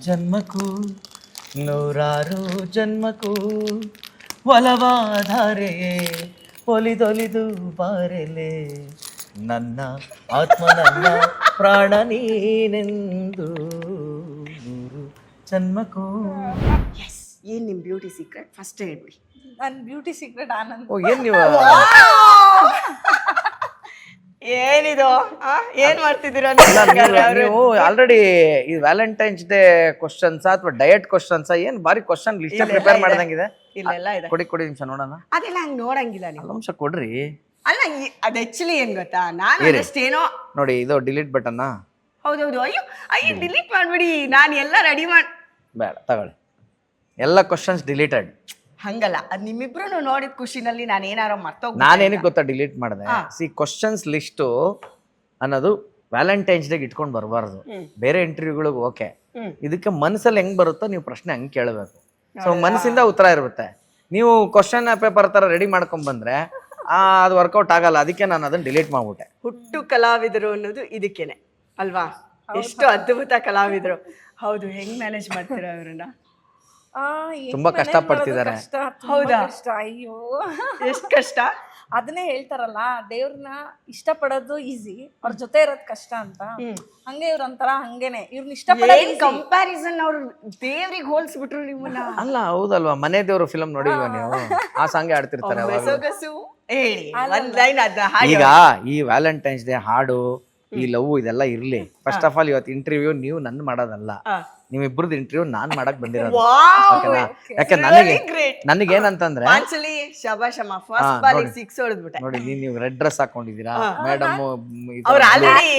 ಜನ್ಮಕ್ಕೂ ನೂರಾರು ಜನ್ಮಕ್ಕೂ ಒಲವಾಧಾರೆಯೇ ಒಲಿದೊಲಿದು ಬಾರೆಲೆ ನನ್ನ ಆತ್ಮ ನನ್ನ ಪ್ರಾಣ ನೀನೆಂದು ನೂರು ಜನ್ಮಕ್ಕೂ. ಎಸ್, ಏನು ನಿಮ್ಮ ಬ್ಯೂಟಿ ಸೀಕ್ರೆಟ್ ಫಸ್ಟ್ ಹೇಳ್ಬಿಡಿ. ನನ್ನ ಬ್ಯೂಟಿ ಸೀಕ್ರೆಟ್ ಆನಂದ್. ಓ ಏನು ನೀವು ಏನಿದು ಏನ್ ಮಾಡ್ತಿದ್ದೀರಾ ನೀವು ಆಲ್ರೆಡಿ ಈ ವ್ಯಾಲೆಂಟೈನ್ಸ್ ಡೇ ಕ್ವಶನ್ಸ್ ಅಥವಾ ಡಯಟ್ ಕ್ವಶನ್ಸ್ ಏನ್ ಬಾರಿ ಕ್ವಶನ್ ಲಿಸ್ಟ್ ಪ್ರಿಪೇರ್ ಮಾಡ್ದಂಗಿದೆ. ಇಲ್ಲೆಲ್ಲ ಇದೆ, ಕೊಡಿ ಕೊಡಿ ನಿಮಿಷ ನೋಡೋಣ. ಅದೆಲ್ಲ ಹಂಗ್ ನೋಡಂಗಿಲ್ಲ ನೀವು. ನಿಮಿಷ ಕೊಡ್ರಿ. ಅಲ್ಲ ಅದು ಆಕ್ಚುಲಿ ಏನ್ ಗೊತ್ತಾ, ನಾನು ಅಷ್ಟೇನೋ ನೋಡಿ ಇದು ಡಿಲೀಟ್ ಬಟನ್. ಹೌದೌದು. ಅಯ್ಯೋ ಅಯ್ಯೋ ಡಿಲೀಟ್ ಮಾಡ್ಬಿಡಿ, ನಾನು ಎಲ್ಲ ರೆಡಿ ಮಾಡಿ. ಬೇಡ ತಗೊಳ್ಳಿ, ಎಲ್ಲ ಕ್ವಶನ್ಸ್ ಡಿಲೀಟೆಡ್. ಹಂಗಲ್ಲ, ಅದ್ ನಿಮ್ಮಿಬ್ರು ನೋಡಿದ ಖುಷಿನಲ್ಲಿ ನಾನು ಏನಾರ ಮರ್ತೋಗ್ ನಾನೇನಿಗೆ ಗೊತ್ತಾ ಡಿಲೀಟ್ ಮಾಡಿದೆ. ಸಿ ಕ್ವಶನ್ಸ್ ಲಿಸ್ಟು ಅನ್ನೋದು ವ್ಯಾಲೆಂಟೈನ್ಸ್ ಡೇಗೆ ಇಟ್ಕೊಂಡು ಬರಬಾರ್ದು. ಬೇರೆ ಇಂಟರ್ವ್ಯೂಗಳಿಗೆ ಓಕೆ, ಇದಕ್ಕೆ ಮನಸ್ಸಲ್ಲಿ ಹೆಂಗ್ ಬರುತ್ತೋ ನೀವು ಪ್ರಶ್ನೆ ಹಂಗೆ ಕೇಳಬೇಕು. ಸೊ ಮನಸ್ಸಿಂದ ಉತ್ತರ ಇರುತ್ತೆ. ನೀವು ಕ್ವಶನ್ ಪೇಪರ್ ಥರ ರೆಡಿ ಮಾಡ್ಕೊಂಡ್ ಬಂದ್ರೆ ಅದು ವರ್ಕೌಟ್ ಆಗಲ್ಲ. ಅದಕ್ಕೆ ನಾನು ಅದನ್ನ ಡಿಲೀಟ್ ಮಾಡ್ಬಿಟ್ಟೆ. ಹುಟ್ಟು ಕಲಾವಿದರು ಅನ್ನೋದು ಇದಕ್ಕೇನೆ ಅಲ್ವಾ? ಎಷ್ಟು ಅದ್ಭುತ ಕಲಾವಿದರು. ಹೌದು, ಹೆಂಗ್ ಮ್ಯಾನೇಜ್ ಮಾಡ್ತೀರಾ ಅವ್ರನ್ನ? ತುಂಬಾ ಕಷ್ಟಪಡ್ತಿದ್ದಾರೆ. ಹೌದಾ? ಅಯ್ಯೋ ಎಷ್ಟು ಕಷ್ಟ. ಅದನ್ನೇ ಹೇಳ್ತಾರಲ್ಲ, ದೇವ್ರನ್ನ ಇಷ್ಟಪಡೋದು ಈಸಿ, ಅವ್ರ ಜೊತೆ ಇರೋದ್ ಕಷ್ಟ ಅಂತ. ಹಂಗೆ ಇವ್ರ ಒಂಥರ ಹಂಗೇನೆ, ಇವ್ರನ್ನ ಇಷ್ಟಪಡೋದು ಕಂಪ್ಯಾರಿಸನ್. ಅವ್ರು ದೇವ್ರಿಗೆ ಹೋಲ್ಸ್ಬಿಟ್ರು ನಿಮ್ಮನ್ನ. ಅಲ್ಲ ಹೌದಲ್ವಾ, ಮನೆ ದೇವ್ರು ಫಿಲಮ್ ನೋಡಿಲ್ವಾ ನೀವು? ಆ ಸಾಂಗ್ ಆಡ್ತಿರ್ತಾರೆ ಸೊಗಸು ಹೇಳಿ ಒಂದ್ ಲೈನ್ ಅದ. ಈಗ ಈ ವ್ಯಾಲೆಂಟೈನ್ಸ್ ಡೇ ಹಾಡು, ಈ ಲವ್ ಇದೆಲ್ಲ ಇರ್ಲಿ. ಫಸ್ಟ್ ಆಫ್ ಆಲ್ ಇವತ್ತು ಇಂಟರ್ವ್ಯೂ ನೀವು ನನ್ ಮಾಡೋದಲ್ಲ, ನಿಮ್ಮಿಬ್ರದ್ದು ಇಂಟರ್ವ್ಯೂ ನಾನ್ ಮಾಡಕ್ ಬಂದಿರೋದು. ಓಕೆನಾ? ಯಾಕೆ ನನಗೇನಂತಂದ್ರೆ ಶಬಾಷಮ್ಮ ಫಸ್ಟ್ ಬಾಲಿಗೆ 6 ಹೊಡೆದ್ಬಿಟ್ಟೆ ನೋಡಿ. ನೀವು ರೆಡ್ ಡ್ರೆಸ್ ಹಾಕೊಂಡಿದ್ದೀರಾ ಮೇಡಮ್, ಅವ್ರು ಆಲ್ರೆಡಿ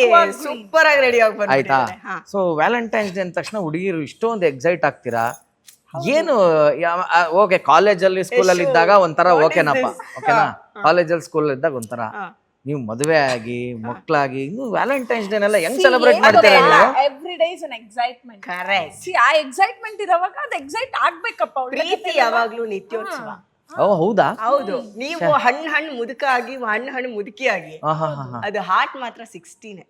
ಸೂಪರ್ ಆಗಿ ರೆಡಿ ಆಗಿ ಆಯ್ತಾ? ಸೊ ವ್ಯಾಲೆಂಟೈನ್ಸ್ ಡೇ ಅಂದ ತಕ್ಷಣ ಹುಡುಗಿರು ಇಷ್ಟೊಂದು ಎಕ್ಸೈಟ್ ಆಗ್ತೀರಾ? ಏನು ಓಕೆ, ಕಾಲೇಜಲ್ಲಿ ಸ್ಕೂಲಲ್ಲಿ ಇದ್ದಾಗ ಒಂಥರ ಓಕೆನಪ್ಪ, ಓಕೆನಾ? ಕಾಲೇಜಲ್ಲಿ ಸ್ಕೂಲ್ ಇದ್ದಾಗ ಒಂಥರ. ನೀವು ಮದುವೆ ಆಗಿ ಮಕ್ಕಳಾಗಿ ಇನ್ನು ವ್ಯಾಲೆಂಟೈನ್ಸ್ ಡೇ ಎಲ್ಲ ಹೆಂಗ್ ಸೆಲೆಬ್ರೇಟ್ ಮಾಡ್ತೀರಾ ನೀವು? Every day is an excitement. Correct. C ಆ ಎಕ್ಸೈಟ್ಮೆಂಟ್ ಇರೋವಾಗ ಅದು ಎಕ್ಸೈಟ್ ಆಗ್ಬೇಕಪ್ಪ. ಪ್ರೀತಿ ಯಾವಾಗ್ಲೂ ನಿತ್ಯೋತ್ಸವ. ಓ ಹೌದಾ? ಹೌದು. ನೀವು ಹಣ್ಣು ಮುದುಕ ಆಗಿ ಹಣ್ಣು ಮುದುಕಿ ಆಗಿ, ಅದು ಹಾರ್ಟ್ ಮಾತ್ರ 16.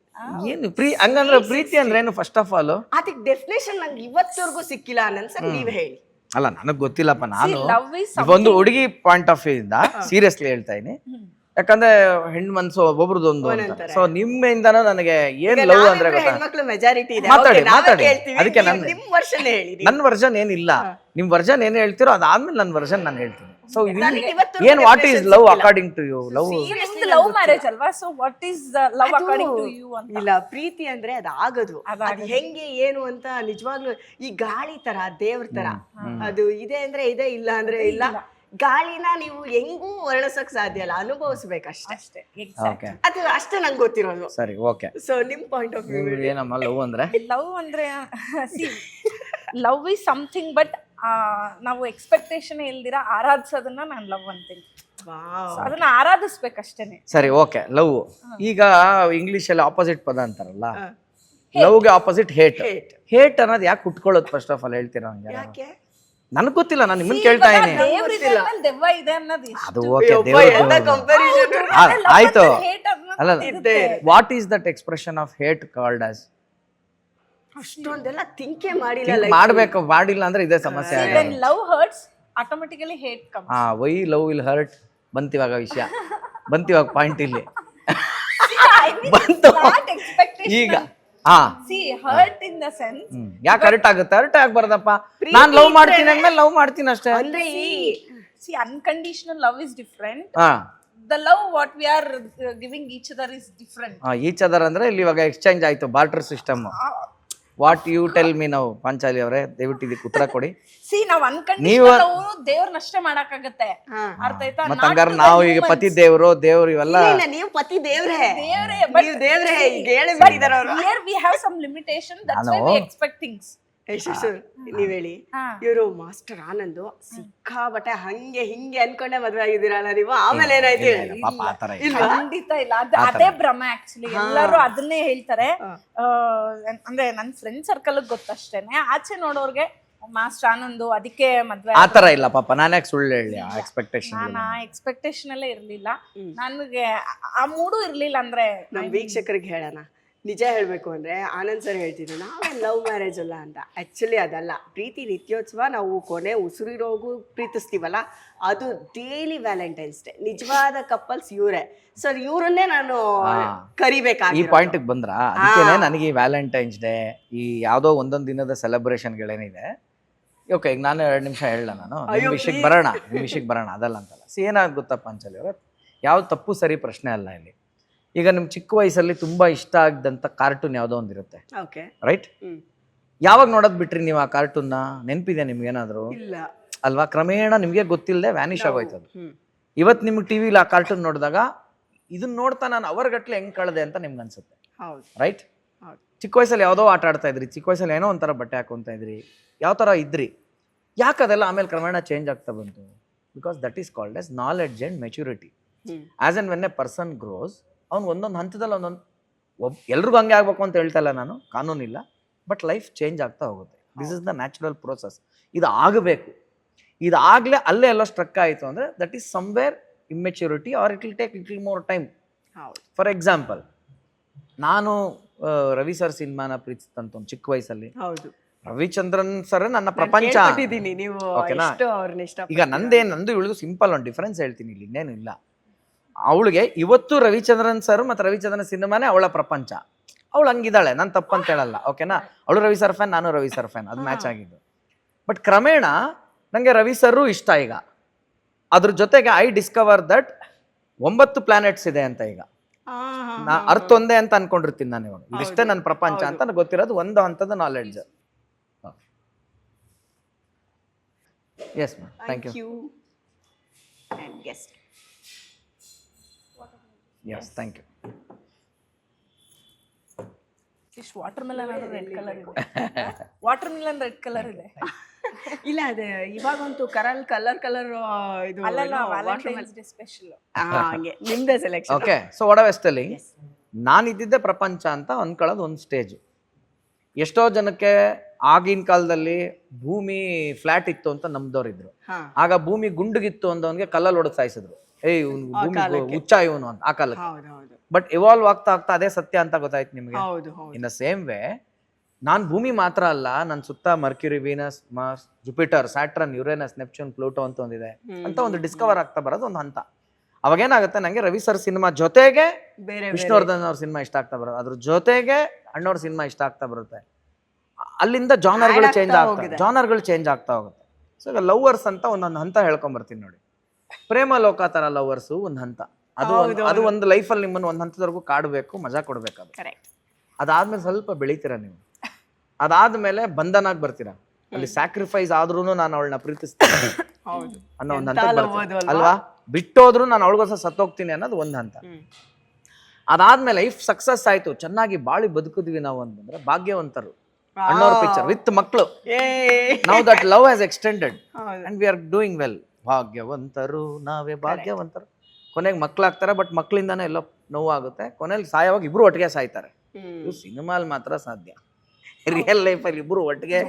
ಏನು ಹಂಗಂದ್ರೆ ಪ್ರೀತಿ ಅಂದ್ರೆ ಏನು? ಫಸ್ಟ್ ಆಫ್ ಆಲ್ ಅದಕ್ಕೆ ಡೆಫಿನೇಷನ್ ನಂಗೆ ಇವತ್ತವರೆಗೂ ಸಿಕ್ಕಿಲ್ಲ ಅನ್ನನ್ಸರ್. ನೀವ್ ಹೇಳಿ. ಅಲ್ಲ ನನಗ್ ಗೊತ್ತಿಲ್ಲಪ್ಪ. ನಾನು ಒಂದು ಹುಡುಗಿ ಪಾಯಿಂಟ್ ಆಫ್ ವ್ಯೂ ಇಂದ ಸೀರಿಯಸ್ಲಿ ಹೇಳ್ತಾ ಇದೀನಿ. ಯಾಕಂದ್ರೆ ಹೆಣ್ಣು ಮನ್ಸು ಒಬ್ಬೊಬ್ರದೊಂದು. ಸೊ ನಿಮ್ಮಿಂದನೂ ನನಗೆ ಏನ್ ಲವ್ ಅಂದ್ರೆ ಹೆಣ್ಮಕ್ಳು ಮೆಜಾರಿಟಿ ಇದೆ. ಮಾತಾಡಿ ಮಾತಾಡಿ. ಅದಕ್ಕೆ ನಿಮ್ ವರ್ಷನ್ ಹೇಳಿ. ನನ್ನ ವರ್ಷನ್ ಏನಿಲ್ಲ, ನಿಮ್ ವರ್ಷನ್ ಏನ್ ಹೇಳ್ತಿರೋ ಅದಾದ್ಮೇಲೆ ನನ್ನ ವರ್ಷನ್ ನಾನು ಹೇಳ್ತೀನಿ. ಸೊ ಏನ್ what is love according to you? Love love marriage ಅಲ್ವಾ? So what is love according to you ಅಂತ? ಇಲ್ಲ, ಪ್ರೀತಿ ಅಂದ್ರೆ ಅದು ಆಗೋದು. ಅದು ಹೆಂಗೆ ಏನು ಅಂತ ನಿಜವಾಗ್ಲೂ ಈ ಗಾಳಿ ತರ, ದೇವ್ರ ತರ ಅದು ಇದೆ ಅಂದ್ರೆ ಇದೆ, ಇಲ್ಲ ಅಂದ್ರೆ ಇಲ್ಲ. ಗಾಳಿನ ನೀವು ಹೆಂಗೂ ವರ್ಣಿಸಕ್ ಸಾಧ್ಯ ಇಲ್ಲ, ಅನುಭವಿಸ್ಬೇಕಷ್ಟೇ. ಅದು ಅಷ್ಟೇ ನಂಗೆ ಗೊತ್ತಿರೋದು. ಸರಿ, ಓಕೆ. ಸೊ ನಿಮ್ ಪಾಯಿಂಟ್ ಆಫ್ ವ್ಯೂ ಏನಮ್ಮ ಲವ್ ಅಂದ್ರೆ? ಲವ್ ಅಂದ್ರೆ ಲವ್ ಈಸ್ ಸಮಥಿಂಗ್, ಬಟ್ ನಾವು ಎಕ್ಸ್ಪೆಕ್ಟೇಷನ್ ಇಲ್ದಿರ ಆರಾಧಿಸೋದನ್ನ ನಾನು ಲವ್ ಅಂತೀನಿ. ಅದನ್ನ ಆರಾಧಿಸ್ಬೇಕಷ್ಟೇನೆ. ಸರಿ, ಓಕೆ. ಲವ್ ಈಗ ಇಂಗ್ಲಿಷ್ ಅಲ್ಲಿ ಆಪೋಸಿಟ್ ಪದ ಅಂತಾರಲ್ಲ, ಲವ್ಗೆ ಆಪೋಸಿಟ್ ಹೇಟ್. ಹೇಟ್ ಅನ್ನೋದು ಯಾಕೆ ಹುಟ್ಕೊಳ್ಳೋದು ಫಸ್ಟ್ ಆಫ್ ಆಲ್ ಹೇಳ್ತೀರಾ? ಹಂಗೆ ನನಗ್ ಗೊತ್ತಿಲ್ಲ, ನಾನು ನಿಮ್ಮನ್ನ ಕೇಳ್ತಾ ಇದೀನಿ. ಅದು ಓಕೆ, ಆಯ್ತು. ಅಲ್ಲ, what is that expression of hate called as? ಅಷ್ಟೊಂದೆಲ್ಲ ಥಿಂಕೇ ಮಾಡಿಲ್ಲ. ಮಾಡ್ಬೇಕು, ಮಾಡಿಲ್ಲ ಅಂದ್ರೆ ಇದೇ ಸಮಸ್ಯೆ ಆಗಿದೆ. Love hurts automatically hate comes. Why love will hurt ಬಂತಿವಾಗ ವಿಷಯ, ಬಂತಿವಾಗ ಪಾಯಿಂಟ್ ಇಲ್ಲಿ ಬಂತು ಈಗ. ಯಾಕೆ ಹರ್ಟ್ ಆಗುತ್ತೆ? ಹರ್ಟ್ ಆಗ್ಬಾರ್ದಪ್ಪ. ನಾನ್ ಲವ್ ಮಾಡ್ತೀನಿ ಅಂದ್ಮೇಲೆ ಲವ್ ಮಾಡ್ತೀನಿ ಅಷ್ಟೇ. ಅಂದ್ರೆ unconditional love is different. The love what we are giving each other is different. Each other ಅಂದ್ರೆ ಇಲ್ಲಿ ಇವಾಗ ಎಕ್ಸ್ಚೇಂಜ್ ಆಯ್ತು, barter system. What you tell me now? Panchali ಅವರೇ ದಯವಿಟ್ಟು ಇದಕ್ಕೆ ಉತ್ತರ ಕೊಡಿ. ನಾವು ಅನ್ಕಂಡೀಷನಲ್ ಲವ್ ದೇವ್ರನ್ನಷ್ಟೇ ಮಾಡಕ್ಕಾಗತ್ತೆ, ಅರ್ಥ ಆಯ್ತಾ? ಮತ್ತೆ ಹಂಗಾರೆ ನಾವು ಈಗ ಪತಿ ದೇವ್ರು ಇವೆಲ್ಲ. ನೀವು ಪತಿ ದೇವ್ರೇ, ನೀವು ದೇವ್ರೇ ಈಗ ಹೇಳಿಬಿಟ್ಟಿದ್ದಾರೆ ಅವರು. Here we have some limitation, that's why we expect things. ನೀವ್ ಹೇಳಿ. ಇವರು ಮಾಸ್ಟರ್ ಆನಂದ್ ಸಿಕ್ಕಾಬಟ್ಟೆ ಹಂಗೆ ಹಿಂಗೆ ಅನ್ಕೊಂಡೆ ಮದ್ವೆ ಆಗಿದ್ದೀರಲ್ಲ ನೀವು. ಆಮೇಲೆ ಏನಾಯ್ತು? ಖಂಡಿತ ಇಲ್ಲ, ಅದೇ ಭ್ರಮ. ಆಕ್ಚುಲಿ ಎಲ್ಲರೂ ಅದನ್ನೇ ಹೇಳ್ತಾರೆ. ಅಂದ್ರೆ ನನ್ ಫ್ರೆಂಡ್ ಸರ್ಕಲ್ ಗೊತ್ತಷ್ಟೇನೆ, ಆಚೆ ನೋಡೋರ್ಗೆ ಮಾಸ್ಟರ್ ಆನಂದ್ ಅದಕ್ಕೆ ಮದ್ವೆ ಆತರ ಇಲ್ಲ ಪಾಪ. ನಾನು ಯಾಕೆ ಸುಳ್ಳು ಹೇಳಿ? ನಾನು ಎಕ್ಸ್ಪೆಕ್ಟೇಷನ್ ಅಲ್ಲೇ ಇರ್ಲಿಲ್ಲ, ನನಗೆ ಆ ಮೂಡು ಇರ್ಲಿಲ್ಲ. ಅಂದ್ರೆ ನಮ್ ವೀಕ್ಷಕರಿಗೆ ಹೇಳೋಣ, ನಿಜ ಹೇಳಬೇಕು ಅಂದರೆ ಆನಂದ್ ಸರ್ ಹೇಳ್ತಿದ್ರು ನಾವೇ ಲವ್ ಮ್ಯಾರೇಜ್ ಅಲ್ಲ ಅಂತ. ಆ್ಯಕ್ಚುಲಿ ಅದಲ್ಲ. ಪ್ರೀತಿ ನಿತ್ಯೋತ್ಸವ, ನಾವು ಕೊನೆ ಉಸಿರಿರೋಗೂ ಪ್ರೀತಿಸ್ತೀವಲ್ಲ, ಅದು ಡೈಲಿ ವ್ಯಾಲೆಂಟೈನ್ಸ್ ಡೇ. ನಿಜವಾದ ಕಪಲ್ಸ್ ಇವರೇ. ಸರ್ ಇವ್ರನ್ನೇ ನಾನು ಈ ಕರಿಬೇಕಾಗಿ ಪಾಯಿಂಟಿಗೆ ಬಂದ್ರ ಅದಕ್ಕೇನೆ ನನಗೆ ಈ ವ್ಯಾಲೆಂಟೈನ್ಸ್ ಡೇ ಈ ಯಾವುದೋ ಒಂದೊಂದು ದಿನದ ಸೆಲೆಬ್ರೇಷನ್ಗಳೇನಿದೆ, ಓಕೆ ಈಗ ನಾನು 2 ನಿಮಿಷ ಹೇಳಲ್ಲ, ನಾನು ನಿಮ್ಮ ವಿಷಯಕ್ಕೆ ಬರೋಣ ಅದಲ್ಲ ಅಂತಲ್ಲ. ಏನಾಗುತ್ತೆ ಗೊತ್ತಪ್ಪ ಅಂಚಲಿ ಅವ್ರೆ, ಯಾವ್ದು ತಪ್ಪು ಸರಿ ಪ್ರಶ್ನೆ ಅಲ್ಲ ಇಲ್ಲಿ. ಈಗ ನಿಮ್ಮ ಚಿಕ್ಕ ವಯಸ್ಸಲ್ಲಿ ತುಂಬಾ ಇಷ್ಟ ಆಗದಂತ ಕಾರ್ಟೂನ್ ಯಾವುದೋ ಒಂದಿರುತ್ತೆ, ಓಕೆ ರೈಟ್? ಯಾವಾಗ ನೋಡೋದ್ ಬಿಟ್ರಿ ನೀವು ಆ ಕಾರ್ಟೂನ್ನ? ನೆನಪಿದೆ ನಿಮ್ಗೇನಾದ್ರು? ಇಲ್ಲ ಅಲ್ವಾ? ಕ್ರಮೇಣ ನಿಮ್ಗೆ ಗೊತ್ತಿಲ್ಲದೆ ವ್ಯಾನಿಷ್ ಆಗೋಯ್ತದು. ಇವತ್ತು ನಿಮ್ಗೆ ಟಿವಿಲಿ ಆ ಕಾರ್ಟೂನ್ ನೋಡಿದಾಗ ಇದನ್ನ ನೋಡ್ತಾ ನಾನು ಅವರ್ಗಟ್ಲೆ ಹೆಂಗ್ ಕಳ್ದೆ ಅಂತ ನಿಮ್ಗೆ ಅನ್ಸುತ್ತೆ, ಹೌದು ರೈಟ್? ಹೌದು. ಚಿಕ್ಕ ವಯಸ್ಸಲ್ಲಿ ಯಾವುದೋ ಆಟ ಆಡ್ತಾ ಇದ್ರಿ, ಚಿಕ್ಕ ವಯಸ್ಸಲ್ಲಿ ಏನೋ ಒಂಥರ ಬಟ್ಟೆ ಹಾಕೊಂತ ಇದ್ರಿ, ಯಾವ ಥರ ಇದ್ರಿ. ಯಾಕೆ ಅದೆಲ್ಲ ಆಮೇಲೆ ಕ್ರಮೇಣ ಚೇಂಜ್ ಆಗ್ತಾ ಬಂತು? Because that is called as knowledge and maturity. As and when a person grows, ಅವ್ನು ಒಂದೊಂದು ಹಂತದಲ್ಲಿ ಎಲ್ರಿಗೂ ಹಂಗೆ ಆಗ್ಬೇಕು ಅಂತ ಹೇಳ್ತಾ ಇಲ್ಲ ನಾನು, ಕಾನೂನಿಲ್ಲ, ಬಟ್ ಲೈಫ್ ಚೇಂಜ್ ಆಗ್ತಾ ಹೋಗುತ್ತೆ. This is the natural process. ಇದು ಆಗಬೇಕು. ಇದಾಗಲೇ ಅಲ್ಲೇ ಎಲ್ಲೋ ಸ್ಟ್ರಕ್ ಆಯಿತು ಅಂದರೆ that is somewhere immaturity or it will take little more time. For example, ನಾನು ರವಿ ಸರ್ ಸಿನಿಮಾನ ಪ್ರೀತಿಸಿದಂತ ಒಂದು ಚಿಕ್ಕ ವಯಸ್ಸಲ್ಲಿ, ಹೌದು, ರವಿಚಂದ್ರನ್ ಸರ್ ನನ್ನ ಪ್ರಪಂಚ. ನೀವು ಓಕೆನಾ? ಅವ್ರನ್ನ ಇಷ್ಟ. ಈಗ ನಂದು ಇವಳಿಗೂ ಸಿಂಪಲ್ ಒಂದು ಡಿಫ್ರೆನ್ಸ್ ಹೇಳ್ತೀನಿ ಇಲ್ಲಿ, ಇನ್ನೇನು ಇಲ್ಲ. ಅವಳಿಗೆ ಇವತ್ತು ರವಿಚಂದ್ರನ್ ಸರ್ ಮತ್ತು ರವಿಚಂದ್ರನ್ ಸಿನಿಮಾನೇ ಅವಳ ಪ್ರಪಂಚ. ಅವಳು ಹಂಗಿದ್ದಾಳೆ, ನಾನು ತಪ್ಪಂತ ಹೇಳಲ್ಲ, ಓಕೆನಾ? ಅವಳು ರವಿ ಸರ್ ಫ್ಯಾನ್, ನಾನು ರವಿ ಸರ್ ಫ್ಯಾನ್, ಅದು ಮ್ಯಾಚ್ ಆಗಿದ್ದು. ಬಟ್ ಕ್ರಮೇಣ ನನಗೆ ರವಿ ಸರ್ರು ಇಷ್ಟ. ಈಗ ಅದ್ರ ಜೊತೆಗೆ ಐ ಡಿಸ್ಕವರ್ ದಟ್ 9 ಪ್ಲಾನೆಟ್ಸ್ ಇದೆ ಅಂತ. ಈಗ ಅರ್ಥ ಒಂದೇ ಅಂತ ಅನ್ಕೊಂಡಿರ್ತೀನಿ ನಾನು, ಇವಾಗ ಇದಿಷ್ಟೇ ನನ್ನ ಪ್ರಪಂಚ ಅಂತ ನನಗೆ ಗೊತ್ತಿರೋದು ಒಂದು ಹಂತದ knowledge. Yes ma'am, thank you. And guest. Yes, thank you. ಇಷ್ಟು ವಾಟರ್ ಮೆಲನ್ ರೆಡ್ ಕಲರ್ ಇದೆ. ವಾಟರ್ ಮೆಲನ್ ರೆಡ್ ಕಲರ್ ಇದೆ. ಇಲ್ಲ, ಅದೇ ಇವಾಗಂತೂ ಕಲರ್ ಇದು ಅಲ್ಲಲ್ಲ, ವ್ಯಾಲೆಂಟೈನ್ಸ್ ಡೇ ಸ್ಪೆಷಲ್. ಹಂಗೆ ನಿಮ್ದೇ selection. Okay, so what was telling, ನಾನು ಇದ್ದಿದ್ದೆ ಪ್ರಪಂಚ ಅಂತ ಅನ್ಕೊಳ್ಳೋದು ಒಂದು ಸ್ಟೇಜ್. ಎಷ್ಟೋ ಜನಕ್ಕೆ ಆಗಿನ ಕಾಲದಲ್ಲಿ ಭೂಮಿ ಫ್ಲಾಟ್ ಇತ್ತು ಅಂತ ನಂಬ್ದವ್ರಿದ್ರು. ಆಗ ಭೂಮಿ ಗುಂಡುಗಿತ್ತು ಅಂದವನ್ಗೆ ಕಲ್ಲಲ್ಲಿ ಹೊಡೆದು ಸಾಯಿಸಿದ್ರು. ಭೂಮಿ ಹುಚ್ಚ ಇವನು ಅಂತ ಆ ಕಾಲಕ್ಕೆ. ಬಟ್ ಇವಾಲ್ವ್ ಆಗ್ತಾ ಆಗ್ತಾ ಅದೇ ಸತ್ಯ ಅಂತ ಗೊತ್ತಾಯ್ತು ನಿಮ್ಗೆ. ಇನ್ ದ ಸೇಮ್ ವೇ, ನಾನ್ ಭೂಮಿ ಮಾತ್ರ ಅಲ್ಲ, ನನ್ನ ಸುತ್ತ Mercury, Venus, Mars, Jupiter, Saturn, Uranus, Neptune, Pluto ಅಂತ ಒಂದಿದೆ ಅಂತ ಒಂದು ಡಿಸ್ಕವರ್ ಆಗ್ತಾ ಬರೋದು ಒಂದು ಹಂತ. ಅವಾಗೇನಾಗುತ್ತೆ, ನಂಗೆ ರವಿ ಸರ್ ಸಿನಿಮಾ ಜೊತೆಗೆ ವಿಷ್ಣುವರ್ಧನ್ ಅವ್ರ ಸಿನಿಮಾ ಇಷ್ಟ ಆಗ್ತಾ ಬರೋದು, ಅದ್ರ ಜೊತೆಗೆ ಅಣ್ಣವ್ರ ಸಿನಿಮಾ ಇಷ್ಟ ಆಗ್ತಾ ಬರುತ್ತೆ. ಅಲ್ಲಿಂದ ಜಾನರ್ಗಳು ಚೇಂಜ್ ಆಗ್ತಾ ಹೋಗುತ್ತೆ. ಸೊ ಈಗ ಲವರ್ಸ್ ಅಂತ ಒಂದೊಂದು ಹಂತ ಹೇಳ್ಕೊಂಡ್ ಬರ್ತೀನಿ ನೋಡಿ. ಪ್ರೇಮ ಲೋಕ ತರ ಲವರ್ಸು ಒಂದು ಹಂತ, ಅದು ಒಂದು ಲೈಫಲ್ಲಿ ನಿಮ್ಮನ್ನು ಒಂದು ಹಂತದವರೆಗೂ ಕಾಡಬೇಕು, ಮಜಾ ಕೊಡ್ಬೇಕು. ಅದು ಅದಾದ್ಮೇಲೆ ಸ್ವಲ್ಪ ಬೆಳಿತೀರ ನೀವು. ಅದಾದ್ಮೇಲೆ ಬಂಧನಾಗಿ ಬರ್ತೀರಾ, ಅಲ್ಲಿ ಸ್ಯಾಕ್ರಿಫೈಸ್ ಆದ್ರೂ ನಾನು ಅವಳನ್ನ ಪ್ರೀತಿಸ್ತೀನಿ ಅನ್ನೋ ಒಂದು ಹಂತ ಅಲ್ವಾ? ಬಿಟ್ಟೋದ್ರು ನಾನು ಅವಳಿಗೋಸ್ಕರ ಸತ್ತೋಗ್ತೀನಿ ಅನ್ನೋದು ಒಂದು ಹಂತ. ಅದಾದ್ಮೇಲೆ ಲೈಫ್ ಸಕ್ಸಸ್ ಆಯ್ತು, ಚೆನ್ನಾಗಿ ಬಾಳಿ ಬದುಕಿದ್ವಿ ನಾವು ಅಂತಂದ್ರೆ ಭಾಗ್ಯವಂತರು. ಅಣ್ಣವ್ರ ಪಿಕ್ಚರ್ ವಿತ್ ಮಕ್ಕಳು. Now that love has extended and we are doing well. ಭಾಗ್ಯವಂತರು ನಾವೇ ಭಾಗ್ಯವಂತರು. ಕೊನೆಗೆ ಮಕ್ಳಾಗ್ತಾರೆ, ಬಟ್ ಮಕ್ಕಳಿಂದಾನೇ ಎಲ್ಲೋ ನೋವಾಗುತ್ತೆ. ಕೊನೆಯಲ್ಲಿ ಸಾಯವಾಗ ಇಬ್ರು ಒಟ್ಟಿಗೆ ಸಾಯ್ತಾರೆ. ಇದು ಸಿನಿಮಾಲ್ ಮಾತ್ರ ಸಾಧ್ಯ, ರಿಯಲ್ ಲೈಫ್ ಅಲ್ಲಿ ಇಬ್ರು ಒಟ್ಟಿಗೆ